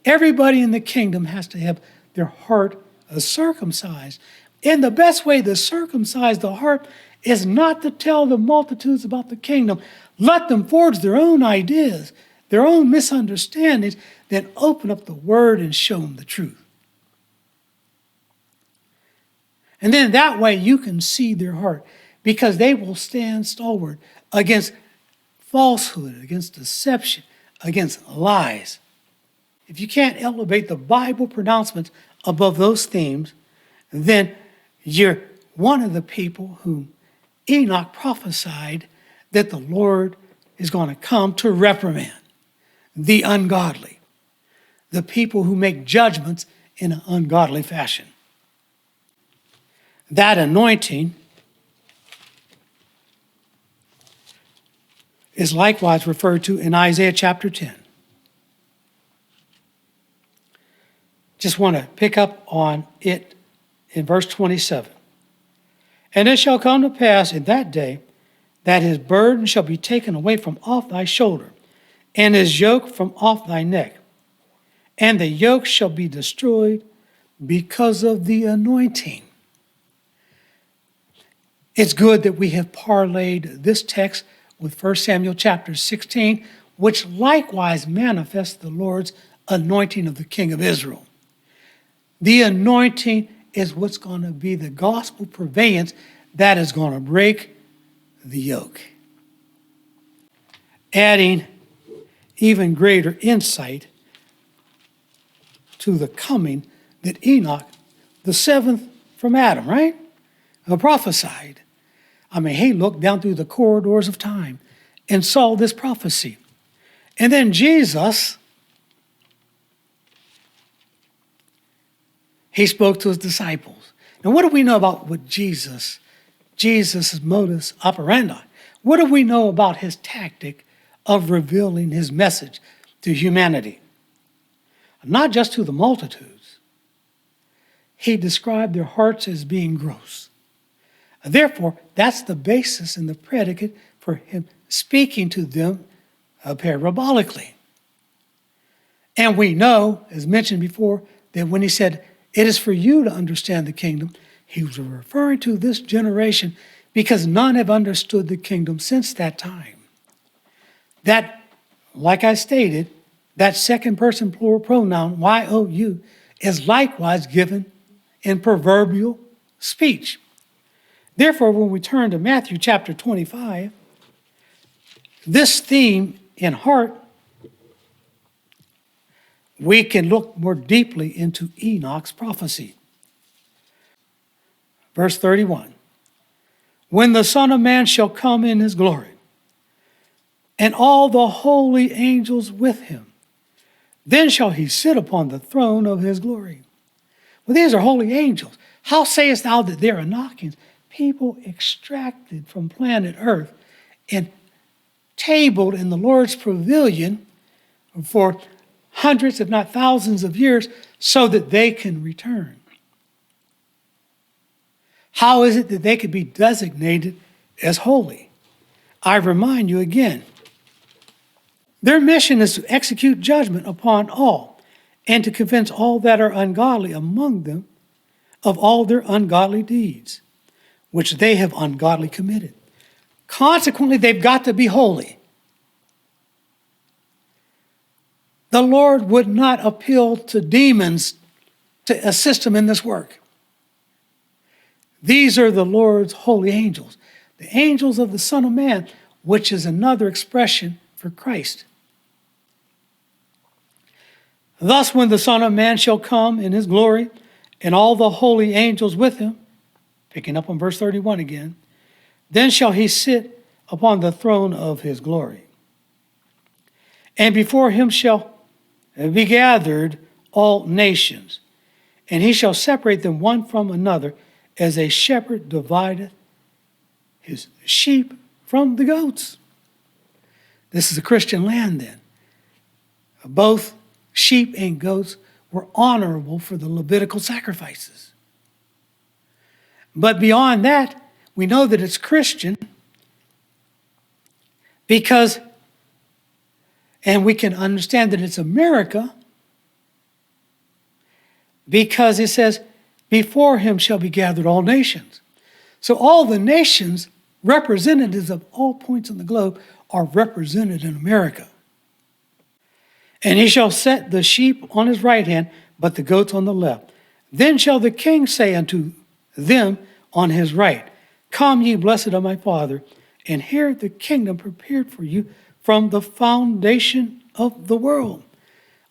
Everybody in the kingdom has to have their heart circumcised. And the best way to circumcise the heart is not to tell the multitudes about the kingdom. Let them forge their own ideas, their own misunderstandings, then open up the word and show them the truth. And then that way you can see their heart, because they will stand stalwart against falsehood, against deception, against lies. If you can't elevate the Bible pronouncements above those themes, then you're one of the people whom Enoch prophesied that the Lord is going to come to reprimand the ungodly, the people who make judgments in an ungodly fashion. That anointing is likewise referred to in Isaiah chapter 10. Just want to pick up on it in verse 27. And it shall come to pass in that day that his burden shall be taken away from off thy shoulder, and his yoke from off thy neck. And the yoke shall be destroyed because of the anointing. It's good that we have parlayed this text with 1 Samuel chapter 16, which likewise manifests the Lord's anointing of the King of Israel. The anointing is what's going to be the gospel purveyance that is going to break the yoke. Adding even greater insight to the coming that Enoch, the seventh from Adam, right? Prophesied. I mean, he looked down through the corridors of time and saw this prophecy. And then Jesus, he spoke to his disciples. Now, what do we know about what Jesus' modus operandi? What do we know about his tactic of revealing his message to humanity? Not just to the multitudes. He described their hearts as being gross. Therefore, that's the basis and the predicate for him speaking to them parabolically. And we know, as mentioned before, that when he said, "It is for you to understand the kingdom," he was referring to this generation because none have understood the kingdom since that time. That, like I stated, that second person plural pronoun, Y-O-U, is likewise given in proverbial speech. Therefore, when we turn to Matthew chapter 25, this theme in heart, we can look more deeply into Enoch's prophecy. Verse 31, when the Son of Man shall come in his glory, and all the holy angels with him, then shall he sit upon the throne of his glory. Well, these are holy angels. How sayest thou that they are Enochians? People extracted from planet Earth and tabled in the Lord's pavilion for hundreds, if not thousands of years, so that they can return. How is it that they could be designated as holy? I remind you again, their mission is to execute judgment upon all and to convince all that are ungodly among them of all their ungodly deeds, which they have ungodly committed. Consequently, they've got to be holy. The Lord would not appeal to demons to assist him in this work. These are the Lord's holy angels, the angels of the Son of Man, which is another expression for Christ. Thus, when the Son of Man shall come in his glory, and all the holy angels with him, picking up on verse 31 again, then shall he sit upon the throne of his glory. And before him shall be gathered all nations, and he shall separate them one from another, as a shepherd divideth his sheep from the goats. This is a Christian land then. Both sheep and goats were honorable for the Levitical sacrifices. But beyond that, we know that it's Christian because, and we can understand that it's America because it says, before him shall be gathered all nations. So all the nations, representatives of all points on the globe, are represented in America. And he shall set the sheep on his right hand, but the goats on the left. Then shall the king say unto them on his right, come ye blessed of my Father, and inherit the kingdom prepared for you from the foundation of the world.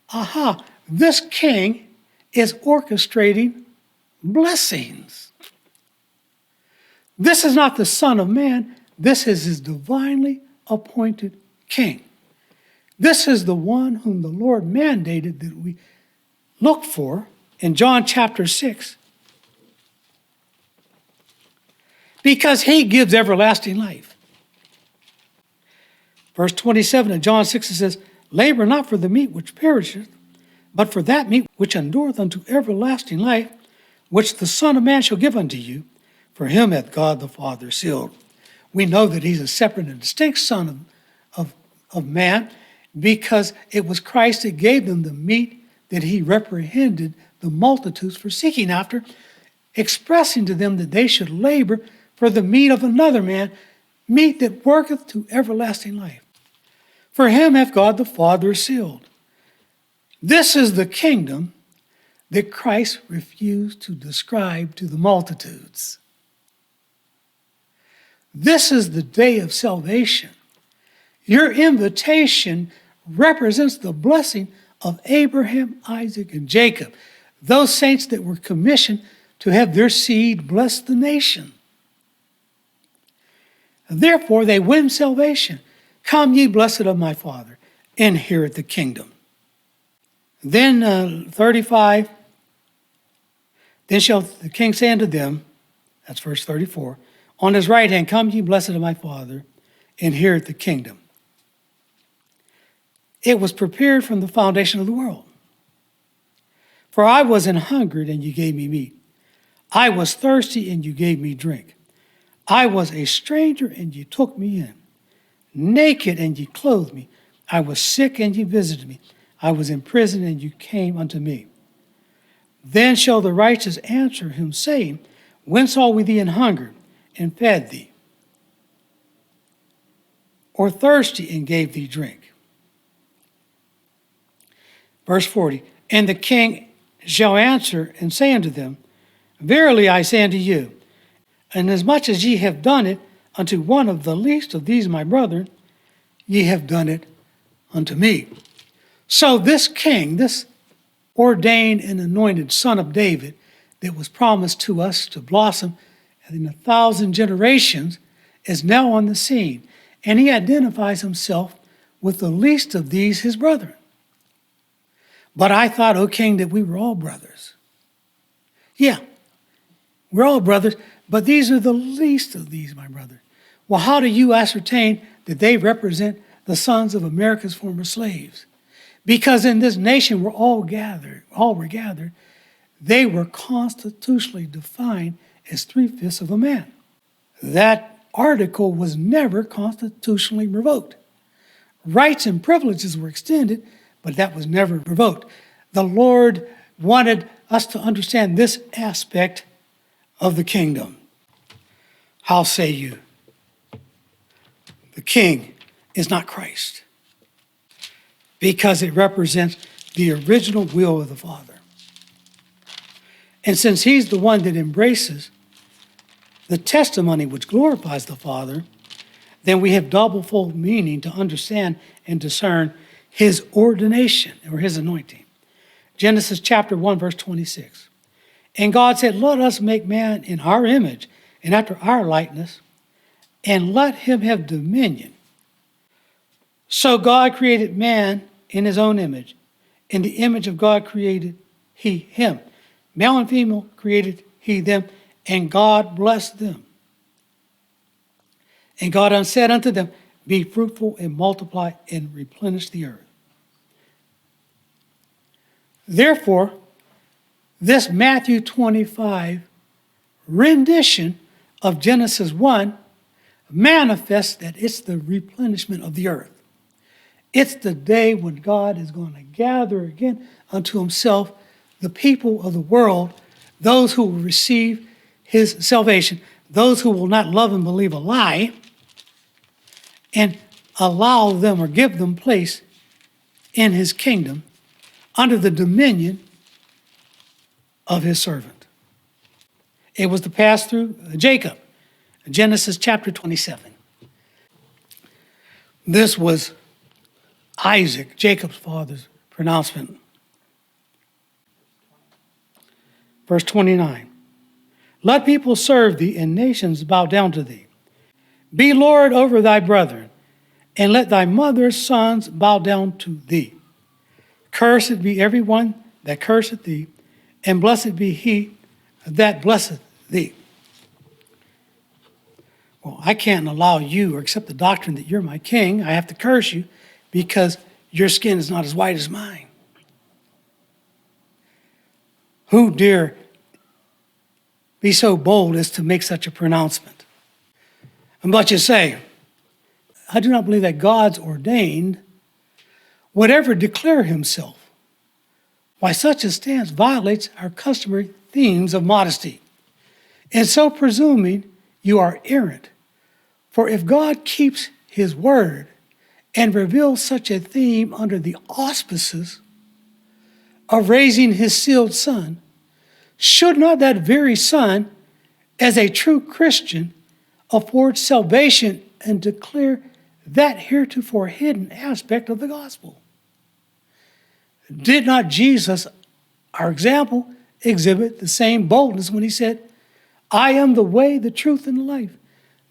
Aha, this king is orchestrating blessings. This is not the Son of Man. This is his divinely appointed king. This is the one whom the Lord mandated that we look for in John chapter 6. Because he gives everlasting life. Verse 27 of John 6, it says, labor not for the meat which perisheth, but for that meat which endureth unto everlasting life, which the Son of Man shall give unto you. For him hath God the Father sealed. We know that he's a separate and distinct Son of man, because it was Christ that gave them the meat that he reprehended the multitudes for seeking after, expressing to them that they should labor for the meat of another man, meat that worketh to everlasting life. For him hath God the Father sealed. This is the kingdom that Christ refused to describe to the multitudes. This is the day of salvation. Your invitation represents the blessing of Abraham, Isaac, and Jacob, those saints that were commissioned to have their seed bless the nation. Therefore, they win salvation. Come, ye blessed of my Father, inherit the kingdom. Then 35, then shall the king say unto them, that's verse 34, on his right hand, come ye blessed of my Father, inherit the kingdom. It was prepared from the foundation of the world. For I was an hungered, and you gave me meat. I was thirsty, and you gave me drink. I was a stranger, and you took me in. Naked, and ye clothed me. I was sick, and ye visited me. I was in prison, and you came unto me. Then shall the righteous answer him, saying, whence saw we thee an hungered, and fed thee? Or thirsty, and gave thee drink? Verse 40, and the king shall answer and say unto them, verily I say unto you, inasmuch as ye have done it unto one of the least of these my brethren, ye have done it unto me. So this king, this ordained and anointed son of David that was promised to us to blossom in 1,000 generations, is now on the scene. And he identifies himself with the least of these his brethren. But I thought, O king, that we were all brothers. Yeah, we're all brothers, but these are the least of these, my brother. Well, how do you ascertain that they represent the sons of America's former slaves? Because in this nation we're all were gathered. They were constitutionally defined as 3/5 of a man. That article was never constitutionally revoked. Rights and privileges were extended, but that was never revoked. The Lord wanted us to understand this aspect of the kingdom. How say you? The king is not Christ, because it represents the original will of the Father. And since he's the one that embraces the testimony which glorifies the Father, then we have double-fold meaning to understand and discern his ordination or his anointing. Genesis chapter 1, verse 26. And God said, let us make man in our image and after our likeness, and let him have dominion. So God created man in his own image. In the image of God created he him. Male and female created he them, and God blessed them. And God said unto them, be fruitful and multiply and replenish the earth. Therefore, this Matthew 25 rendition of Genesis 1 manifests that it's the replenishment of the earth. It's the day when God is going to gather again unto himself the people of the world, those who will receive his salvation, those who will not love and believe a lie, and allow them or give them place in his kingdom under the dominion of his servant. It was to pass through Jacob, Genesis chapter 27. This was Isaac, Jacob's father's pronouncement. Verse 29. Let people serve thee and nations bow down to thee. Be Lord over thy brethren, and let thy mother's sons bow down to thee. Cursed be every one that curseth thee, and blessed be he that blesseth thee. Well, I can't allow you or accept the doctrine that you're my king. I have to curse you because your skin is not as white as mine. Who dare be so bold as to make such a pronouncement? But you say, I do not believe that God's ordained would ever declare himself. Why, such a stance violates our customary themes of modesty. In so presuming, you are errant. For if God keeps his word and reveals such a theme under the auspices of raising his sealed son, should not that very son, as a true Christian, afford salvation and declare that heretofore hidden aspect of the gospel? Did not Jesus, our example, exhibit the same boldness when he said, I am the way, the truth, and the life.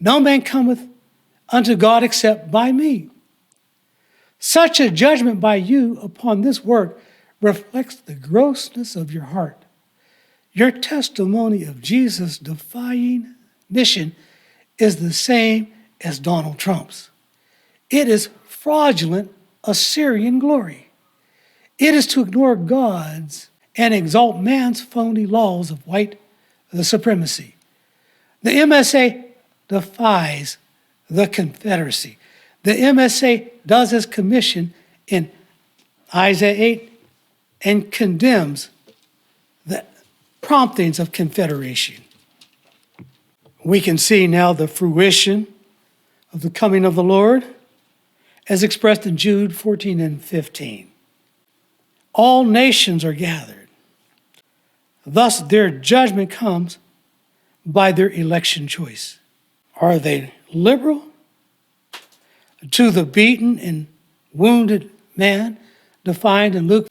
No man cometh unto God except by me. Such a judgment by you upon this work reflects the grossness of your heart. Your testimony of Jesus' defying mission is the same as Donald Trump's. It is fraudulent Assyrian glory. It is to ignore God's and exalt man's phony laws of white supremacy. The MSA defies the Confederacy. The MSA does its commission in Isaiah 8 and condemns the promptings of Confederation. We can see now the fruition of the coming of the Lord as expressed in Jude 14 and 15. All nations are gathered. Thus their judgment comes by their election choice. Are they liberal to the beaten and wounded man, defined in Luke,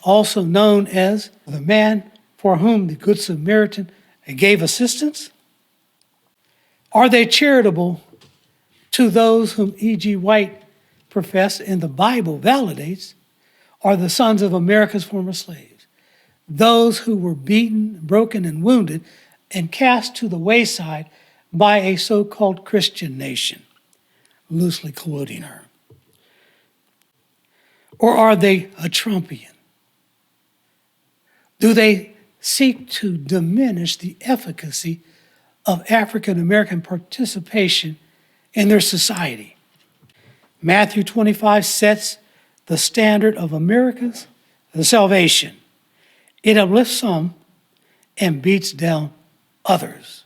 also known as the man for whom the Good Samaritan gave assistance? Are they charitable to those whom E.G. White professed and the Bible validates are the sons of America's former slaves, those who were beaten, broken, and wounded and cast to the wayside by a so-called Christian nation, loosely quoting her? Or are they a Trumpian? Do they seek to diminish the efficacy of African American participation in their society? Matthew 25 sets the standard of America's salvation. It uplifts some and beats down others.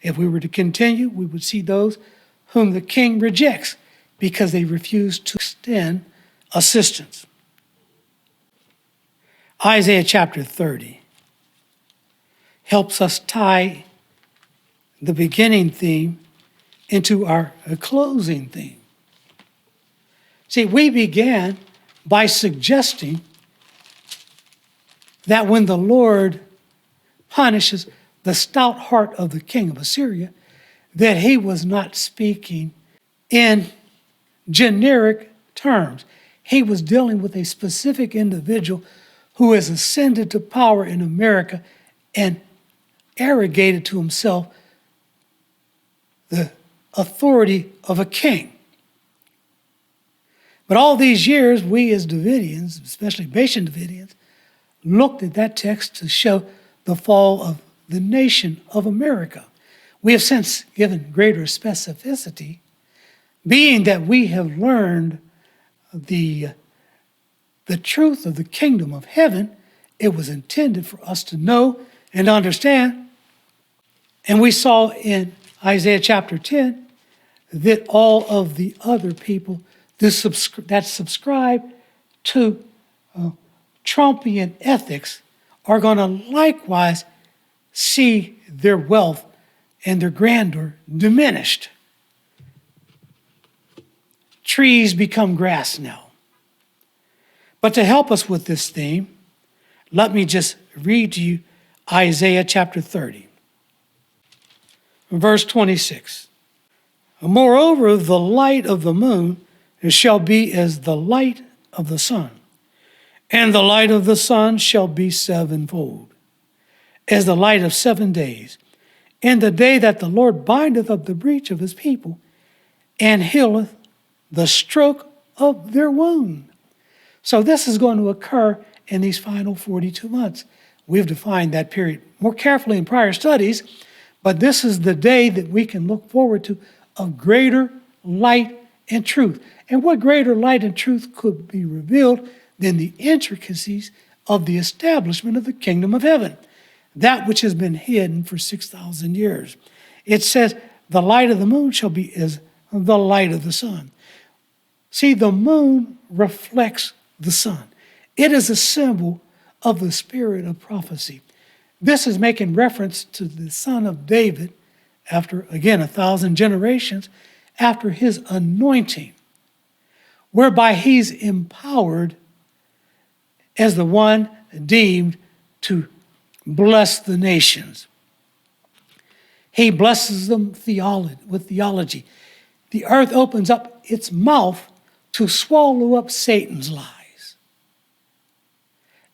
If we were to continue, we would see those whom the king rejects because they refuse to extend assistance. Isaiah chapter 30 helps us tie the beginning theme into our closing theme. See, we began by suggesting that when the Lord punishes the stout heart of the king of Assyria, that he was not speaking in generic terms. He was dealing with a specific individual who has ascended to power in America and arrogated to himself the authority of a king. But all these years, we as Davidians, especially Bashan Davidians, looked at that text to show the fall of the nation of America. We have since given greater specificity, being that we have learned the truth of the kingdom of heaven. It was intended for us to know and understand. And we saw in Isaiah chapter 10 that all of the other people that subscribe to Trumpian ethics are going to likewise see their wealth and their grandeur diminished. Trees become grass now. But to help us with this theme, let me just read to you Isaiah chapter 30, verse 26. Moreover, the light of the moon shall be as the light of the sun, and the light of the sun shall be sevenfold, as the light of 7 days, in the day that the Lord bindeth up the breach of his people, and healeth the stroke of their wound. So this is going to occur in these final 42 months. We've defined that period more carefully in prior studies, but this is the day that we can look forward to of greater light and truth. And what greater light and truth could be revealed than the intricacies of the establishment of the kingdom of heaven, that which has been hidden for 6,000 years. It says, the light of the moon shall be as the light of the sun. See, the moon reflects the sun. It is a symbol of the spirit of prophecy. This is making reference to the son of David after, again, 1,000 generations after his anointing, whereby he's empowered as the one deemed to bless the nations. He blesses them with theology. The earth opens up its mouth to swallow up Satan's lies.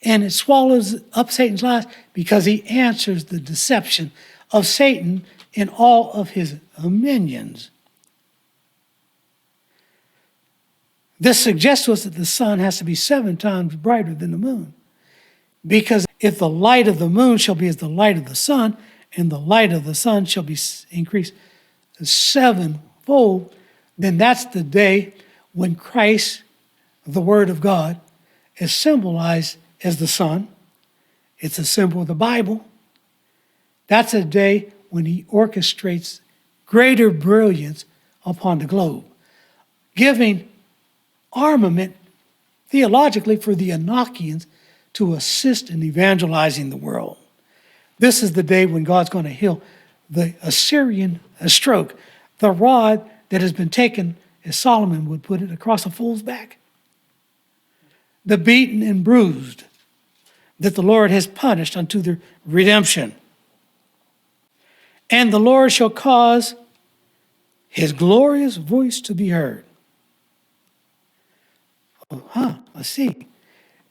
And it swallows up Satan's lies because he answers the deception of Satan and all of his minions. This suggests to us that the sun has to be 7 times brighter than the moon. Because if the light of the moon shall be as the light of the sun, and the light of the sun shall be increased 7-fold, then that's the day when Christ, the Word of God, is symbolized as the sun. It's a symbol of the Bible. That's a day when he orchestrates greater brilliance upon the globe, giving armament theologically for the Enochians to assist in evangelizing the world. This is the day when God's going to heal the Assyrian stroke, the rod that has been taken, as Solomon would put it, across a fool's back. The beaten and bruised that the Lord has punished unto their redemption. And the Lord shall cause his glorious voice to be heard. Let's see.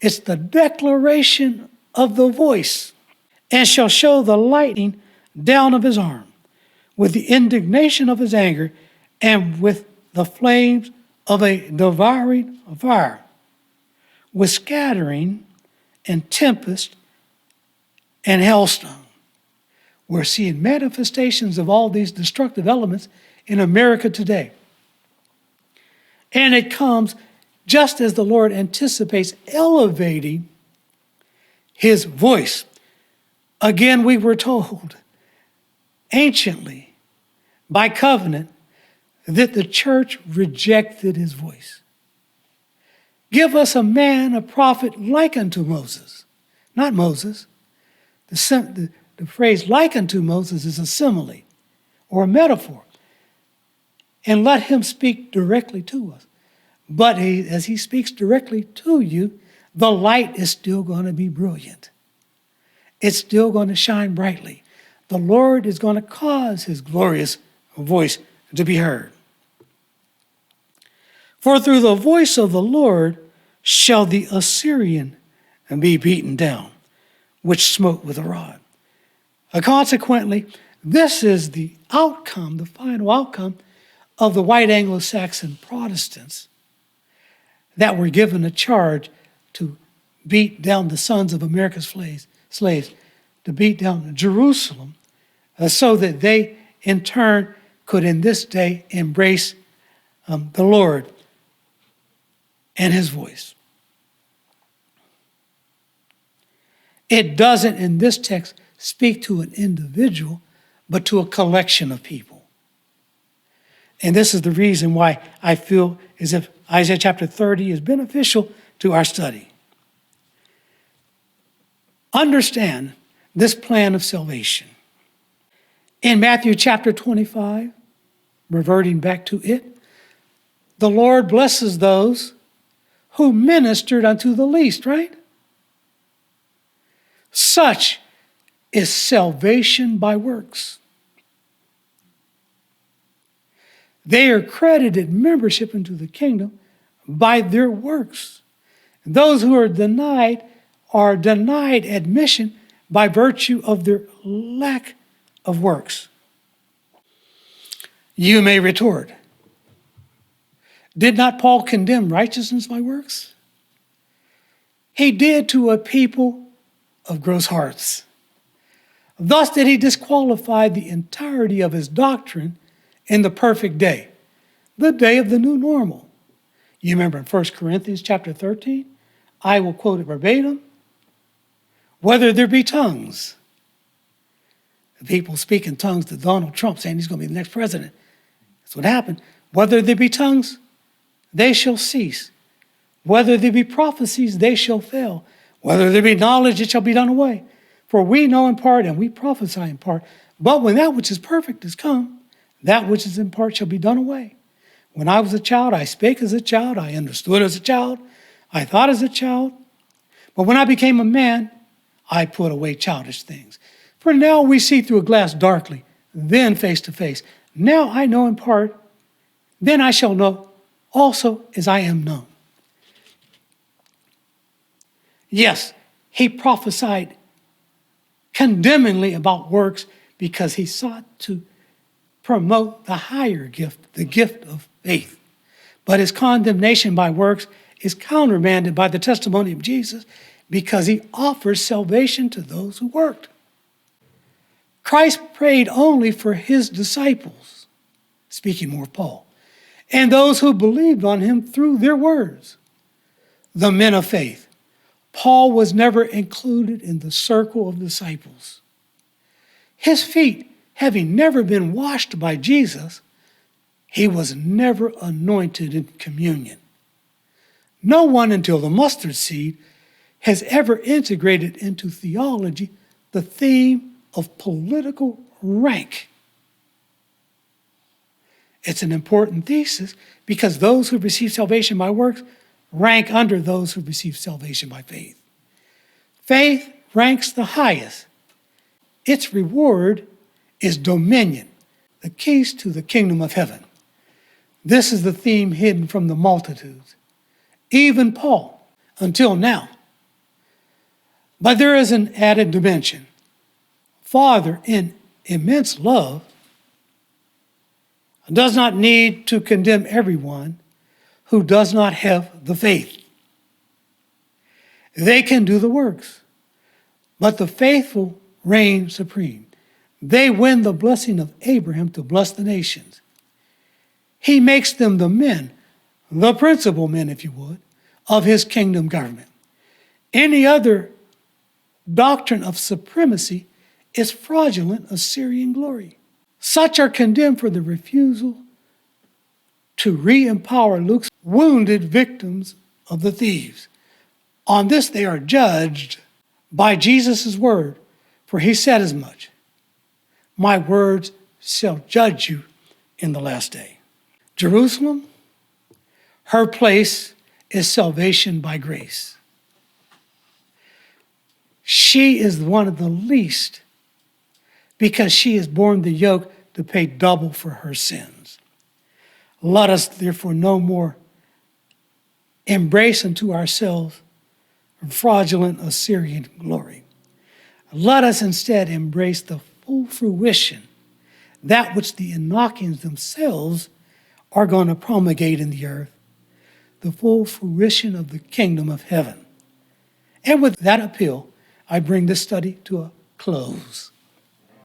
It's the declaration of the voice, and shall show the lightning down of his arm, with the indignation of his anger, and with the flames of a devouring fire, with scattering and tempest and hailstone. We're seeing manifestations of all these destructive elements in America today. And it comes just as the Lord anticipates elevating his voice. Again, we were told anciently by covenant that the church rejected his voice. Give us a man, a prophet like unto Moses. Not Moses. The phrase like unto Moses is a simile or a metaphor. And let him speak directly to us. But as he speaks directly to you, the light is still going to be brilliant. It's still going to shine brightly. The Lord is going to cause his glorious voice to be heard. For through the voice of the Lord shall the Assyrian be beaten down, which smote with a rod. Consequently, this is the outcome, the final outcome of the white Anglo-Saxon Protestants that were given a charge to beat down the sons of America's slaves, to beat down Jerusalem, so that they in turn could in this day embrace the Lord and his voice. It doesn't in this text speak to an individual, but to a collection of people. And this is the reason why I feel as if Isaiah chapter 30 is beneficial to our study. Understand this plan of salvation. In Matthew chapter 25, reverting back to it, the Lord blesses those who ministered unto the least, right? Such is salvation by works. They are credited membership into the kingdom by their works. Those who are denied admission by virtue of their lack of works. You may retort, did not Paul condemn righteousness by works? He did to a people of gross hearts. Thus did he disqualify the entirety of his doctrine in the perfect day, the day of the new normal. You remember in 1 Corinthians chapter 13, I will quote it verbatim, whether there be tongues. The people speak in tongues to Donald Trump saying he's going to be the next president. That's what happened. Whether there be tongues, they shall cease. Whether there be prophecies, they shall fail. Whether there be knowledge, it shall be done away. For we know in part and we prophesy in part. But when that which is perfect is come, that which is in part shall be done away. When I was a child, I spake as a child. I understood as a child. I thought as a child. But when I became a man, I put away childish things. For now we see through a glass darkly, then face to face. Now I know in part, then I shall know also as I am known. Yes, he prophesied condemningly about works because he sought to promote the higher gift, the gift of faith. But his condemnation by works is countermanded by the testimony of Jesus because he offers salvation to those who worked. Christ prayed only for his disciples, speaking more of Paul, and those who believed on him through their words, the men of faith. Paul was never included in the circle of disciples. His feet, having never been washed by Jesus, he was never anointed in communion. No one until the mustard seed has ever integrated into theology the theme of political rank. It's an important thesis because those who receive salvation by works rank under those who receive salvation by faith. Faith ranks the highest. Its reward is dominion, the keys to the kingdom of heaven. This is the theme hidden from the multitudes, even Paul, until now. But there is an added dimension. Father, in immense love, does not need to condemn everyone who does not have the faith. They can do the works, but the faithful reign supreme. They win the blessing of Abraham to bless the nations. He makes them the men, the principal men, if you would, of his kingdom government. Any other doctrine of supremacy is fraudulent Assyrian glory. Such are condemned for the refusal to re-empower Luke's wounded victims of the thieves. On this they are judged by Jesus' word, for he said as much, my words shall judge you in the last day. Jerusalem, her place is salvation by grace. She is one of the least because she has borne the yoke to pay double for her sins. Let us therefore no more embrace unto ourselves fraudulent Assyrian glory. Let us instead embrace the full fruition, that which the Enochians themselves are going to promulgate in the earth, the full fruition of the kingdom of heaven. And with that appeal, I bring this study to a close.